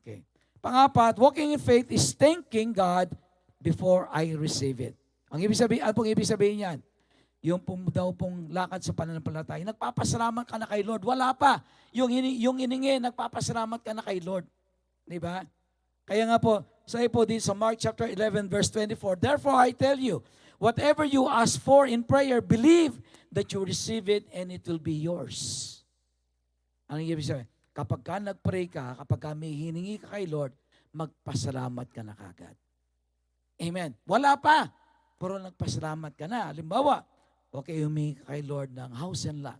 Okay. Pangapat, walking in faith is thanking God before I receive it. Ang ibig sabihin, ano pong ibig sabihin yan? Yung pong lakad sa pananampalataya, nagpapasalamat ka na kay Lord. Wala pa. Yung iningi, nagpapasalamat ka na kay Lord. Di ba? Kaya nga po, sabi po dito sa Mark chapter 11 verse 24, therefore I tell you, whatever you ask for in prayer, believe that you receive it and it will be yours. Ano yung ibig sabihin? Kapag ka nag-pray ka, kapag ka may hiningi ka kay Lord, magpasalamat ka na kagad. Amen. Wala pa. Pero nagpasalamat ka na. Halimbawa, okay, humingi ka kay Lord ng house and lot.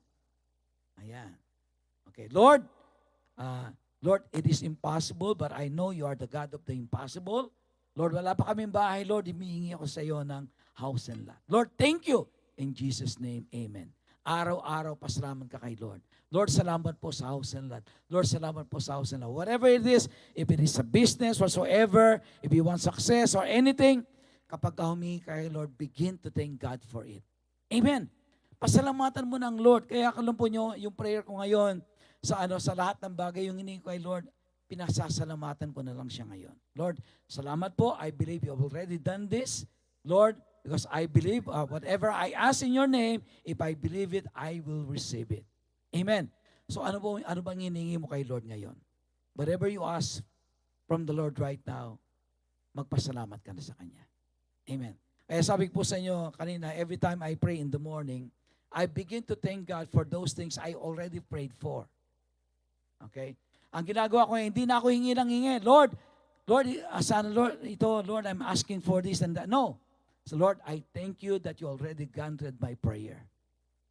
Ayan. Okay, Lord, it is impossible, but I know you are the God of the impossible. Lord, wala pa kaming bahay, Lord, humihingi ako sa iyo ng house and lot. Lord, thank you. In Jesus' name, amen. Araw-araw, pasalamat ka kay Lord. Lord, salamat po sa house and lot. Lord, salamat po sa house and lot. Whatever it is, if it is a business, whatsoever, if you want success or anything, kapag humingi ka kay Lord, begin to thank God for it. Amen. Pasalamatan mo ng Lord. Kaya alam po nyo, yung prayer ko ngayon, sa lahat ng bagay yung hiningi ko kay Lord, pinasasalamatan ko na lang siya ngayon. Lord, salamat po. I believe you have already done this. Lord, because I believe whatever I ask in your name, if I believe it, I will receive it. Amen. So ano bang hiningi mo kay Lord ngayon? Whatever you ask from the Lord right now, magpasalamat ka na sa Kanya. Amen. Kaya sabi ko po sa inyo kanina, every time I pray in the morning, I begin to thank God for those things I already prayed for. Okay? Ang ginagawa ko, hindi na ako hingi ng hingi. Lord, sana Lord, Lord, I'm asking for this and that. No. So Lord, I thank you that you already granted my prayer.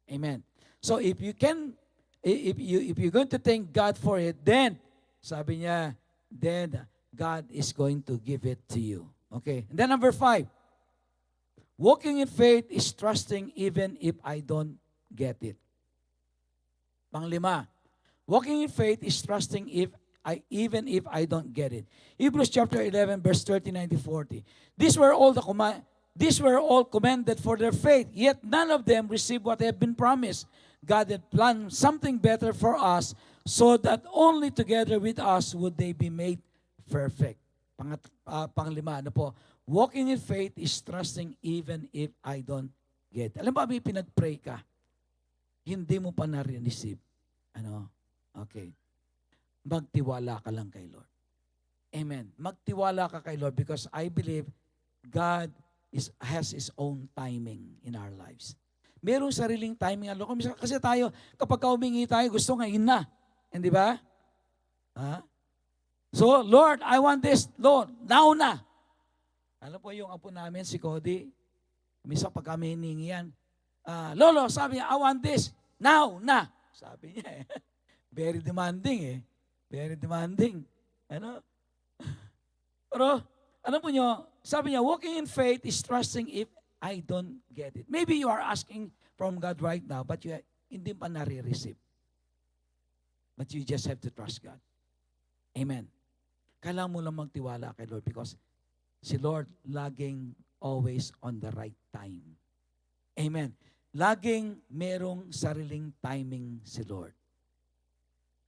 Amen. So if you're going to thank God for it, then, sabi niya, then God is going to give it to you. Okay. And then number 5, walking in faith is trusting even if I don't get it. Panglima, walking in faith is trusting even if I don't get it. Hebrews chapter 11, verse 39 to 40. These were all commended for their faith, yet none of them received what had been promised. God had planned something better for us, so that only together with us would they be made perfect. Panglima, walking in faith is trusting even if I don't get. Alam mo, may pinag-pray ka, hindi mo pa na-receive. Okay. Magtiwala ka lang kay Lord. Amen. Magtiwala ka kay Lord because I believe God has His own timing in our lives. Merong sariling timing ang Lord. Kasi tayo, kapag humingi tayo, gusto ngayon na. Hindi ba? So, Lord, I want this. Lord, now na. Alam po yung apo namin, si Cody, minsan pag kami hiningi yan, Lolo, sabi niya, I want this. Now na. Sabi niya Very demanding Very demanding. Pero, alam po nyo, sabi niya, walking in faith is trusting if I don't get it. Maybe you are asking from God right now, but hindi pa nare-receive. But you just have to trust God. Amen. Kailangan mo lang magtiwala kay Lord because si Lord laging always on the right time. Amen. Laging merong sariling timing si Lord.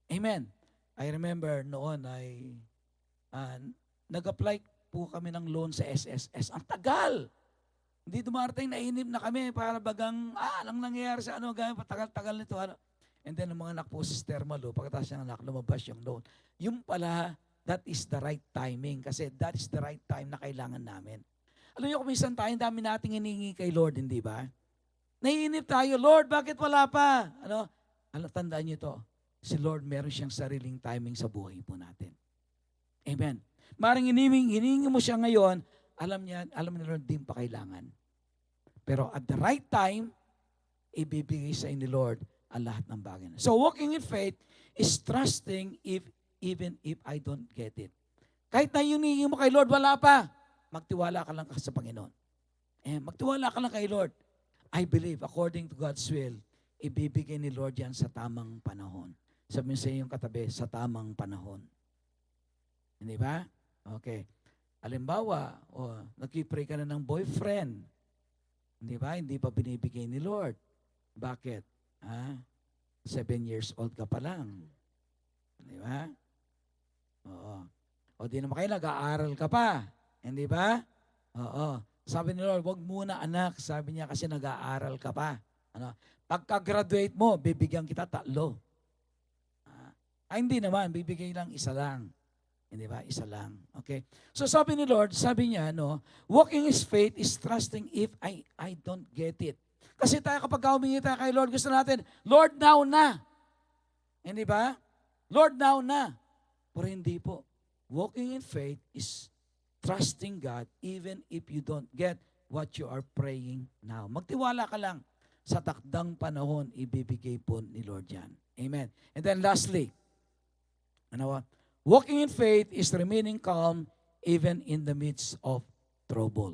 Amen. I remember noon nag-apply po kami ng loan sa SSS. Ang tagal! Hindi dumarating, nainip na kami para bagang, anong nangyayari sa patagal-tagal nito. And then, ang mga anak po, si Stermalo, pagkatapos ng anak, lumabas yung loan. Yung pala, that is the right timing kasi that is the right time na kailangan namin. Alam niyo, kung minsan tayo, dami nating hiningi kay Lord, hindi ba? Naiinip tayo, Lord, bakit wala pa? Tandaan niyo to, si Lord meron siyang sariling timing sa buhay po natin. Amen. Maring hiningi mo siya ngayon, alam ni Lord, din pa kailangan. Pero at the right time, ibibigay sa ni Lord ang lahat ng bagay. So walking in faith is trusting even if I don't get it. Kahit na hiningi mo kay Lord, wala pa, magtiwala ka lang sa Panginoon. Magtiwala ka lang kay Lord. I believe, according to God's will, ibibigay ni Lord yan sa tamang panahon. Sabihin sa iyong katabi, sa tamang panahon. Hindi ba? Okay. Halimbawa, nag-pray ka na ng boyfriend. Hindi ba? Hindi pa binibigay ni Lord. Bakit? 7 years old ka pa lang. Hindi ba? Oo. O di naman kayo, nag-aaral ka pa. Hindi ba? Oo. Sabi ni Lord, wag muna anak. Sabi niya kasi nag-aaral ka pa. Pagka-graduate mo, bibigyan kita 3. Hindi naman, bibigay lang 1 lang. Hindi ba? 1 lang. Okay? So sabi ni Lord, sabi niya, walking His faith is trusting if I don't get it. Kasi tayo kapag humingi tayo kay Lord, gusto natin, Lord, now na. Hindi ba? Lord, now na. Pero hindi po. Walking in faith is trusting God even if you don't get what you are praying now. Magtiwala ka lang. Sa takdang panahon, ibibigay po ni Lord yan. Amen. And then lastly, walking in faith is remaining calm even in the midst of trouble.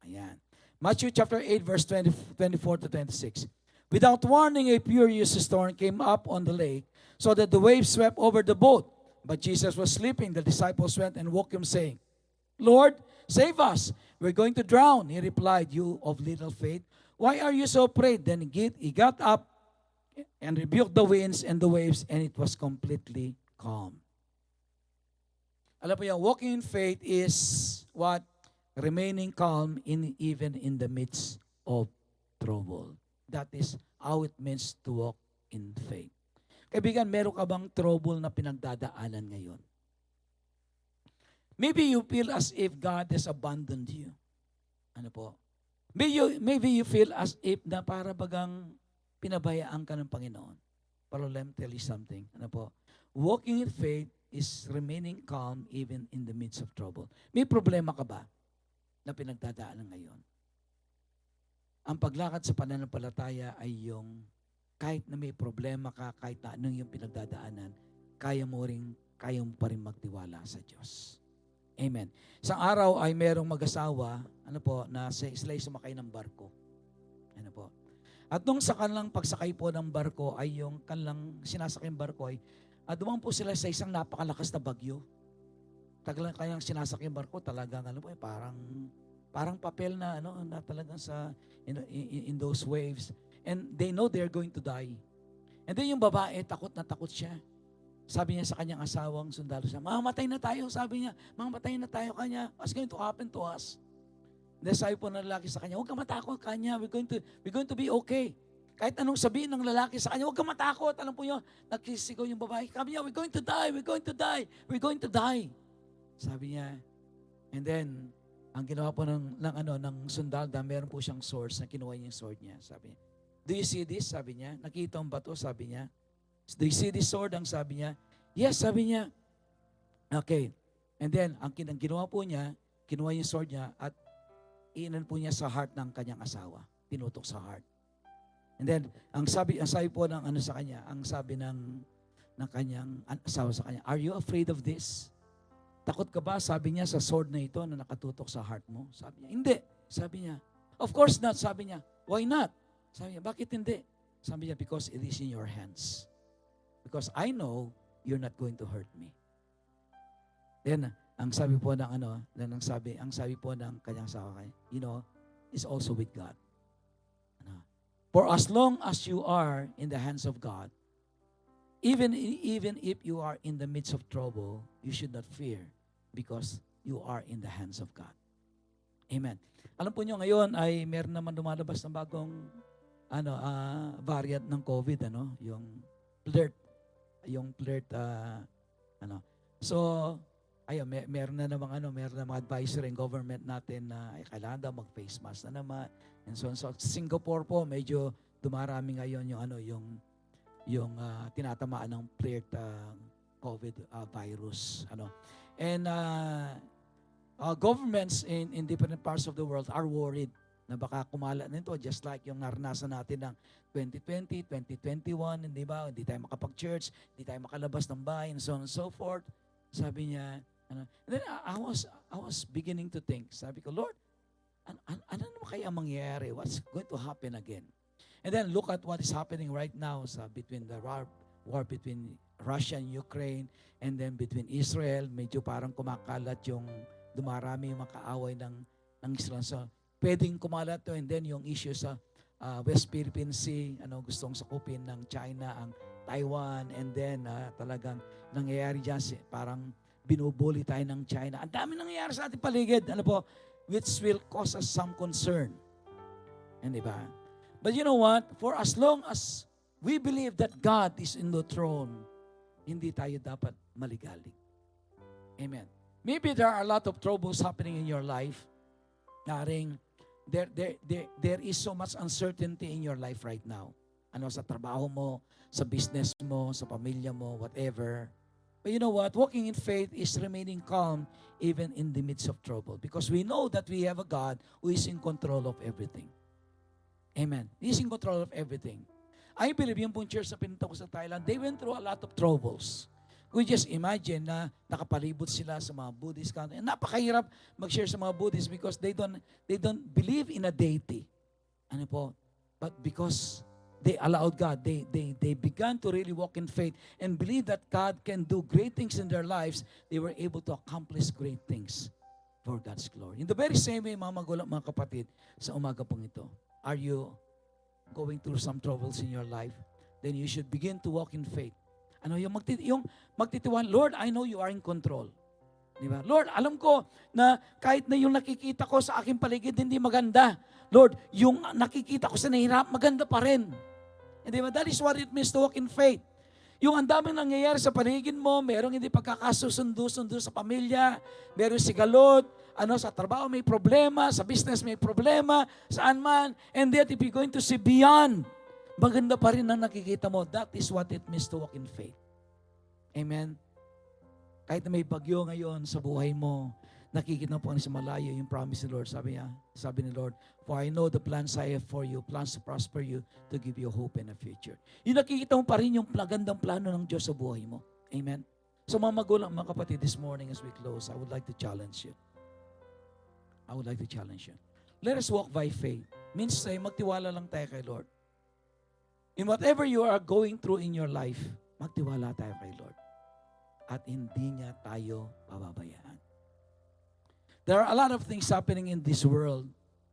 Ayan. Matthew chapter 8, verse 24 to 26. Without warning, a furious storm came up on the lake, so that the waves swept over the boat. But Jesus was sleeping. The disciples went and woke him, saying, Lord, save us. We're going to drown. He replied, you of little faith, why are you so afraid? Then he got up and rebuked the winds and the waves, and it was completely calm. Alam po yan, walking in faith is what? Remaining calm even in the midst of trouble. That is how it means to walk in faith. Kaibigan, meron ka bang trouble na pinagdadaanan ngayon? Maybe you feel as if God has abandoned you. Ano po? Maybe you feel as if na para bagang pinabayaan ka ng Panginoon. Pero let me tell you something. Ano po? Walking in faith is remaining calm even in the midst of trouble. May problema ka ba na pinagdadaanan ngayon? Ang paglakad sa pananampalataya ay yung kahit na may problema ka, kahit na anong yung pinagdadaanan, kaya mo pa rin magtiwala sa Diyos. Amen. Sa araw ay merong mag-asawa, na sila sumakay ng barko. Ano po? At nung sa kanilang pagsakay po ng barko ay yung kanilang sinasakayang barko ay dumaan po sila sa isang napakalakas na bagyo. Tagalang kanyang sinasakayang barko talagang parang papel na na talagang sa in those waves, and they know they're going to die. And then yung babae takot na takot siya. Sabi niya sa kanyang asawang sundalo siya, mamamatay na tayo, sabi niya, mamamatay na tayo kanya. What's going to happen to us? Then sabi po ng lalaki sa kanya, huwag ka matakot kanya, we're going to be okay. Kahit anong sabihin ng lalaki sa kanya, huwag ka matakot. Alam po niyo, nagsisigaw yung babae, sabi niya, we're going to die, we're going to die, we're going to die. Sabi niya, and then, ang ginawa po ng sundalda, meron po siyang sword, na kinuha niya yung sword niya. Sabi niya, do you see this? Sabi niya, nakita ang bato, sabi niya. Do you see this sword? Ang sabi niya, yes, sabi niya. Okay. And then, ang ginawa po niya, kinuha yung sword niya at iinan po niya sa heart ng kanyang asawa. Tinutok sa heart. And then, ang sabi po ng sa kanya, ang sabi ng kanyang asawa sa kanya, are you afraid of this? Takot ka ba? Sabi niya sa sword na ito na nakatutok sa heart mo. Sabi niya, hindi. Sabi niya, of course not. Sabi niya, why not? Sabi niya, bakit hindi? Sabi niya, because it is in your hands. Because I know you're not going to hurt me. Then, ang sabi po ng ang sabi po ng kanyang asawa, is also with God. For as long as you are in the hands of God, even if you are in the midst of trouble, you should not fear because you are in the hands of God. Amen. Alam po niyo ngayon ay meron naman lumalabas ng bagong variant ng COVID, yung flirt. So, ayun, meron na mga advisory ng government natin na kailangan daw mag-face mask na naman. And so Singapore po, medyo dumarami ngayon yung tinatamaan ng flirt COVID virus. And governments in different parts of the world are worried na baka kumalat nito just like yung naranasan natin ng 2020, 2021, hindi ba? Hindi tayo makapag-church, hindi tayo makalabas ng bahay, and so on and so forth. Sabi niya, and then I was beginning to think, sabi ko, Lord, ano naman kaya mangyayari? What's going to happen again? And then look at what is happening right now between the war between Russia and Ukraine, and then between Israel, medyo parang kumakalat yung dumarami yung makaaway ng Israel. So, pwedeng kumalat to, and then yung issue sa West Philippine Sea, gustong sakupin ng China ang Taiwan, and then talagang nangyayari dyan, parang binubuli tayo ng China. Ang dami nangyayari sa ating paligid, which will cause us some concern. And diba? But you know what? For as long as we believe that God is in the throne, hindi tayo dapat maligalig. Amen. Maybe there are a lot of troubles happening in your life. Naring there is so much uncertainty in your life right now. Sa trabaho mo, sa business mo, sa pamilya mo, whatever. But you know what? Walking in faith is remaining calm even in the midst of trouble, because we know that we have a God who is in control of everything. Amen. He is in control of everything. I believe yung pong church na pinunta ko sa Thailand, they went through a lot of troubles. We just imagine na nakapalibot sila sa mga Buddhist country. Napakahirap mag-share sa mga Buddhists because they don't believe in a deity. But because they allowed God, they began to really walk in faith and believe that God can do great things in their lives. They were able to accomplish great things for God's glory. In the very same way, mga magulang, mga kapatid, sa umaga pong ito, are you going through some troubles in your life? Then you should begin to walk in faith. Yung magtitiwala, Lord, I know you are in control. Diba? Lord, alam ko na kahit na yung nakikita ko sa aking paligid hindi maganda, Lord, yung nakikita ko sa nahirap, maganda pa rin. Diba? That is what it means to walk in faith. Yung ang daming nangyayari sa paligid mo, merong hindi pagkakasusundo-sundo sa pamilya, merong sigalot, sa trabaho may problema, sa business may problema, saan man. And yet, if you're going to see beyond, maganda pa rin ang nakikita mo. That is what it means to walk in faith. Amen? Kahit na may bagyo ngayon sa buhay mo, nakikita mo po sa malayo yung promise ni Lord. Sabi ni Lord, for I know the plans I have for you, plans to prosper you, to give you hope and a future. Yung nakikita mo pa rin yung magandang plano ng Diyos sa buhay mo. Amen? So mga magulang, mga kapatid, this morning as we close, I would like to challenge you. I would like to challenge you. Let us walk by faith. Means magtiwala lang tayo kay Lord. In whatever you are going through in your life, magtiwala tayo kay Lord. At hindi niya tayo pababayaan. There are a lot of things happening in this world.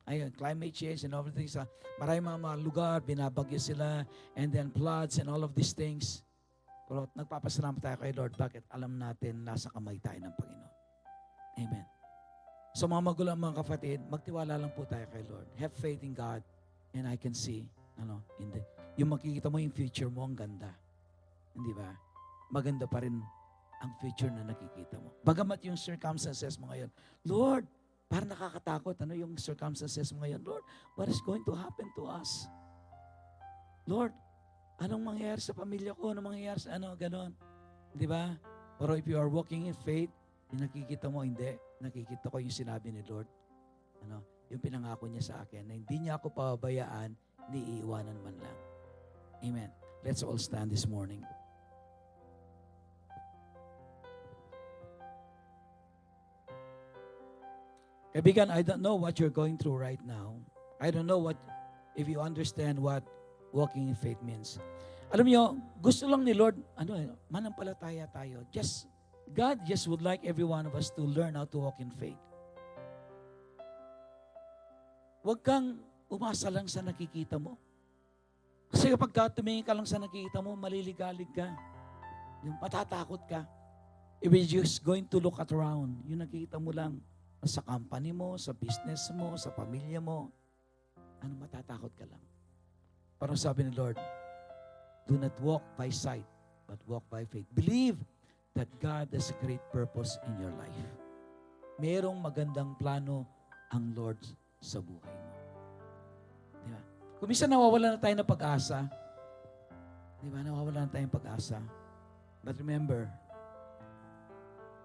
Ayun, climate change and all of things. Maraming mga lugar, binabagyo sila, and then floods and all of these things. Pero nagpapasalamat tayo kay Lord. Bakit? Alam natin nasa kamay tayo ng Panginoon. Amen. So mga magulang, mga kapatid, magtiwala lang po tayo kay Lord. Have faith in God, and I can see, yung makikita mo yung future mo, ang ganda. Hindi ba? Maganda pa rin ang future na nakikita mo. Bagamat yung circumstances mo ngayon, Lord, parang nakakatakot, yung circumstances mo ngayon, Lord, what is going to happen to us? Lord, anong mangyayari sa pamilya ko? Anong mangyayari sa ganon? Di ba? Pero if you are walking in faith, yung nakikita mo, hindi. Nakikita ko yung sinabi ni Lord. Yung pinangako niya sa akin, na hindi niya ako pababayaan, ni iiwanan man lang. Amen. Let's all stand this morning. Kaibigan, I don't know what you're going through right now. I don't know if you understand what walking in faith means. Alam niyo, gusto lang ni Lord, manampalataya tayo. God just would like every one of us to learn how to walk in faith. Huwag kang umasa lang sa nakikita mo. Kasi kapag tumingin ka lang sa nakikita mo, maliligalig ka. Yung matatakot ka. If you're just going to look at around, yung nakikita mo lang sa company mo, sa business mo, sa pamilya mo, matatakot ka lang. Parang sabi ni Lord, do not walk by sight, but walk by faith. Believe that God has a great purpose in your life. Merong magandang plano ang Lord sa buhay mo. Diba? Kung minsan nawawala na tayo ng pag-asa, diba? Nawawala na tayo ng pag-asa. But remember,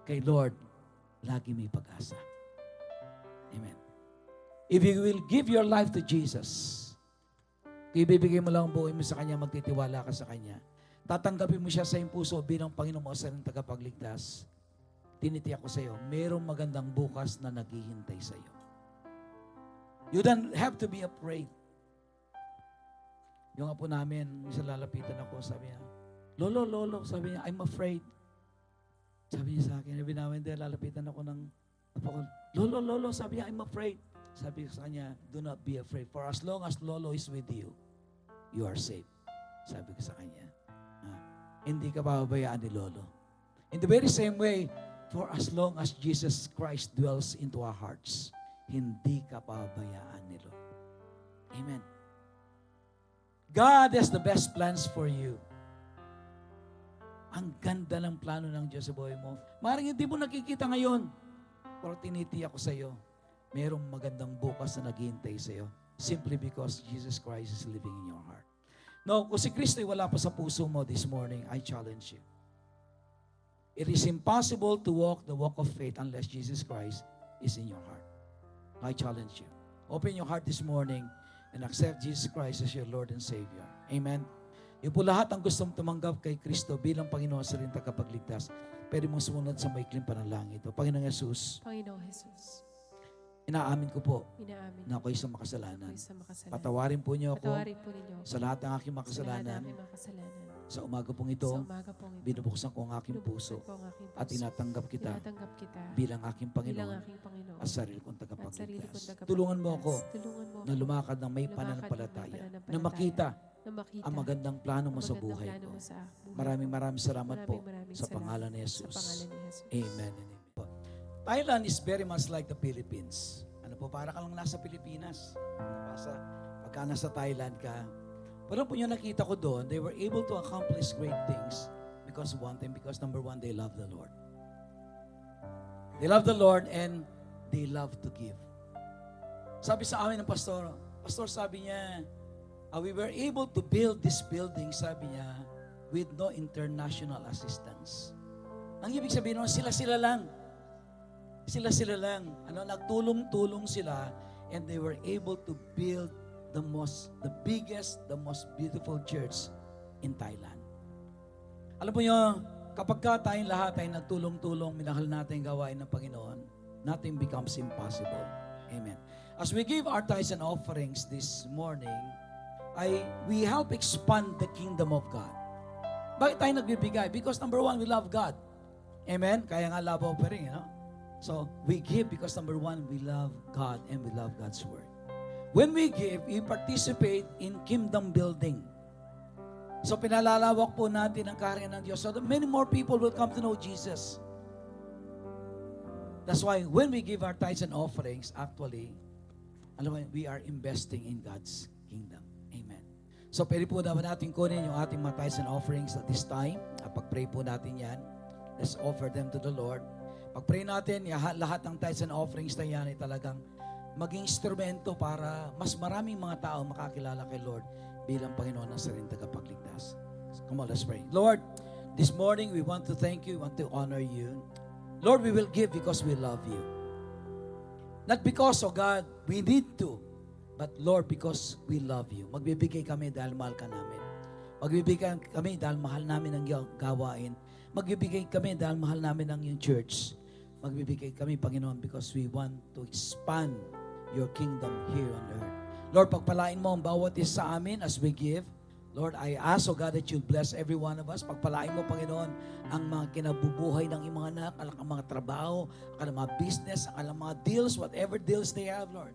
kay Lord, lagi may pag-asa. Amen. If you will give your life to Jesus, ibibigay mo lang ang buhay mo sa Kanya, magtitiwala ka sa Kanya, tatanggapin mo siya sa iyong puso bilang Panginoon mo sa iyong tagapagligtas, tinitiyak ko sa iyo, mayroong magandang bukas na naghihintay sa iyo. You don't have to be afraid. Yung apo namin, minsan lalapitan ako, sabi niya, Lolo, sabi niya, I'm afraid. Sabi niya sa akin, sabi namin, lalapitan ako ng apo ko, Lolo, sabi niya, I'm afraid. Sabi ko sa kanya, do not be afraid. For as long as Lolo is with you, you are safe. Sabi ko sa kanya. Hindi ka pababayaan ni Lolo. In the very same way, for as long as Jesus Christ dwells into our hearts, hindi ka pababayaan ni Lolo. Amen. God has the best plans for you. Ang ganda ng plano ng Diyos sa buhay mo. Maaaring hindi mo nakikita ngayon, pero tinitiyak ko sa iyo, merong magandang bukas na naghihintay sa iyo simply because Jesus Christ is living in your heart. No, kung si Kristo ay wala pa sa puso mo this morning, I challenge you. It is impossible to walk the walk of faith unless Jesus Christ is in your heart. I challenge you. Open your heart this morning and accept Jesus Christ as your Lord and Savior. Amen. Yung po lahat ang gustong tumanggap kay Kristo bilang Panginoon sa rin tagapagligtas, pwede mong sumunod sa maikling panalangin ito. Panginoong Jesus, inaamin ko po na ako'y isang makasalanan. Patawarin po niyo ako sa lahat ng aking makasalanan. Sa umaga pong ito, binubuksan ko ang aking puso at tinatanggap kita bilang aking Panginoon at sarili kong tagapagligtas. Tulungan mo ako na lumakad ng may pananampalataya, na makita ang magandang plano mo sa buhay ko. Maraming salamat po sa pangalan ni Jesus. Amen and amen. Thailand is very much like the Philippines. Para ka lang nasa Pilipinas. Pagka nasa Thailand ka. Pero po yung nakita ko doon, they were able to accomplish great things because of one thing, because number one, they love the Lord. They love the Lord, and they love to give. Sabi sa amin ng pastor sabi niya, we were able to build this building, sabi niya, with no international assistance. Ang ibig sabihin nun, sila-sila lang. Sila-sila lang. Nagtulong-tulong sila, and they were able to build the biggest, the most beautiful church in Thailand. Alam mo nyo, kapag tayong lahat ay nagtulong-tulong, minahal natin gawain ng Panginoon, nothing becomes impossible. Amen. As we give our tithes and offerings this morning, we help expand the kingdom of God. Bakit tayo nagbibigay? Because number one, we love God. Amen? Kaya nga labaw pa rin, So, we give because number one, we love God and we love God's Word. When we give, we participate in kingdom building. So, pinalalawak po natin ang kaharian ng Diyos so that many more people will come to know Jesus. That's why when we give our tithes and offerings, actually, we are investing in God's kingdom. Amen. So, pwede po naman natin kunin yung ating mga tithes and offerings at this time. Pag-pray po natin yan, let's offer them to the Lord. Pag-pray natin, lahat ng tithes and offerings na yan ay talagang maging instrumento para mas maraming mga tao makakilala kay Lord bilang Panginoon ng sariling tagapagligtas. Come on, let's pray. Lord, this morning we want to thank you, we want to honor you. Lord, we will give because we love you. Not because, oh God, we need to, but Lord, because we love you. Magbibigay kami dahil mahal ka namin. Magbibigay kami dahil mahal namin ang gawain. Magbibigay kami dahil mahal namin ang iyong church. Magbibigay kami, Panginoon, because we want to expand your kingdom here on earth. Lord, pagpalain mo ang bawat isa sa amin as we give. Lord, I ask, oh God, that you bless every one of us. Pagpalain mo, Panginoon, ang mga kinabubuhay ng iyong mga anak, ang mga trabaho, ang mga business, ang mga deals, whatever deals they have, Lord.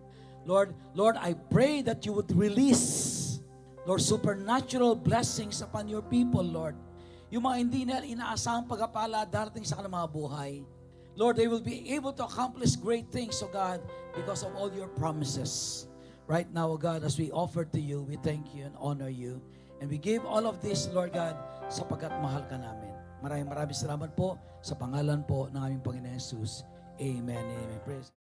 Lord, I pray that you would release, Lord, supernatural blessings upon your people, Lord. Yung mga hindi nila inaasahang pagpapala darating sa kanilang mga buhay. Lord, they will be able to accomplish great things, oh God, because of all your promises. Right now, oh God, as we offer to you, we thank you and honor you. And we give all of this, Lord God, sapagkat mahal ka namin. Maraming salamat po sa pangalan po ng aming Panginoon Jesus. Amen. Amen. Praise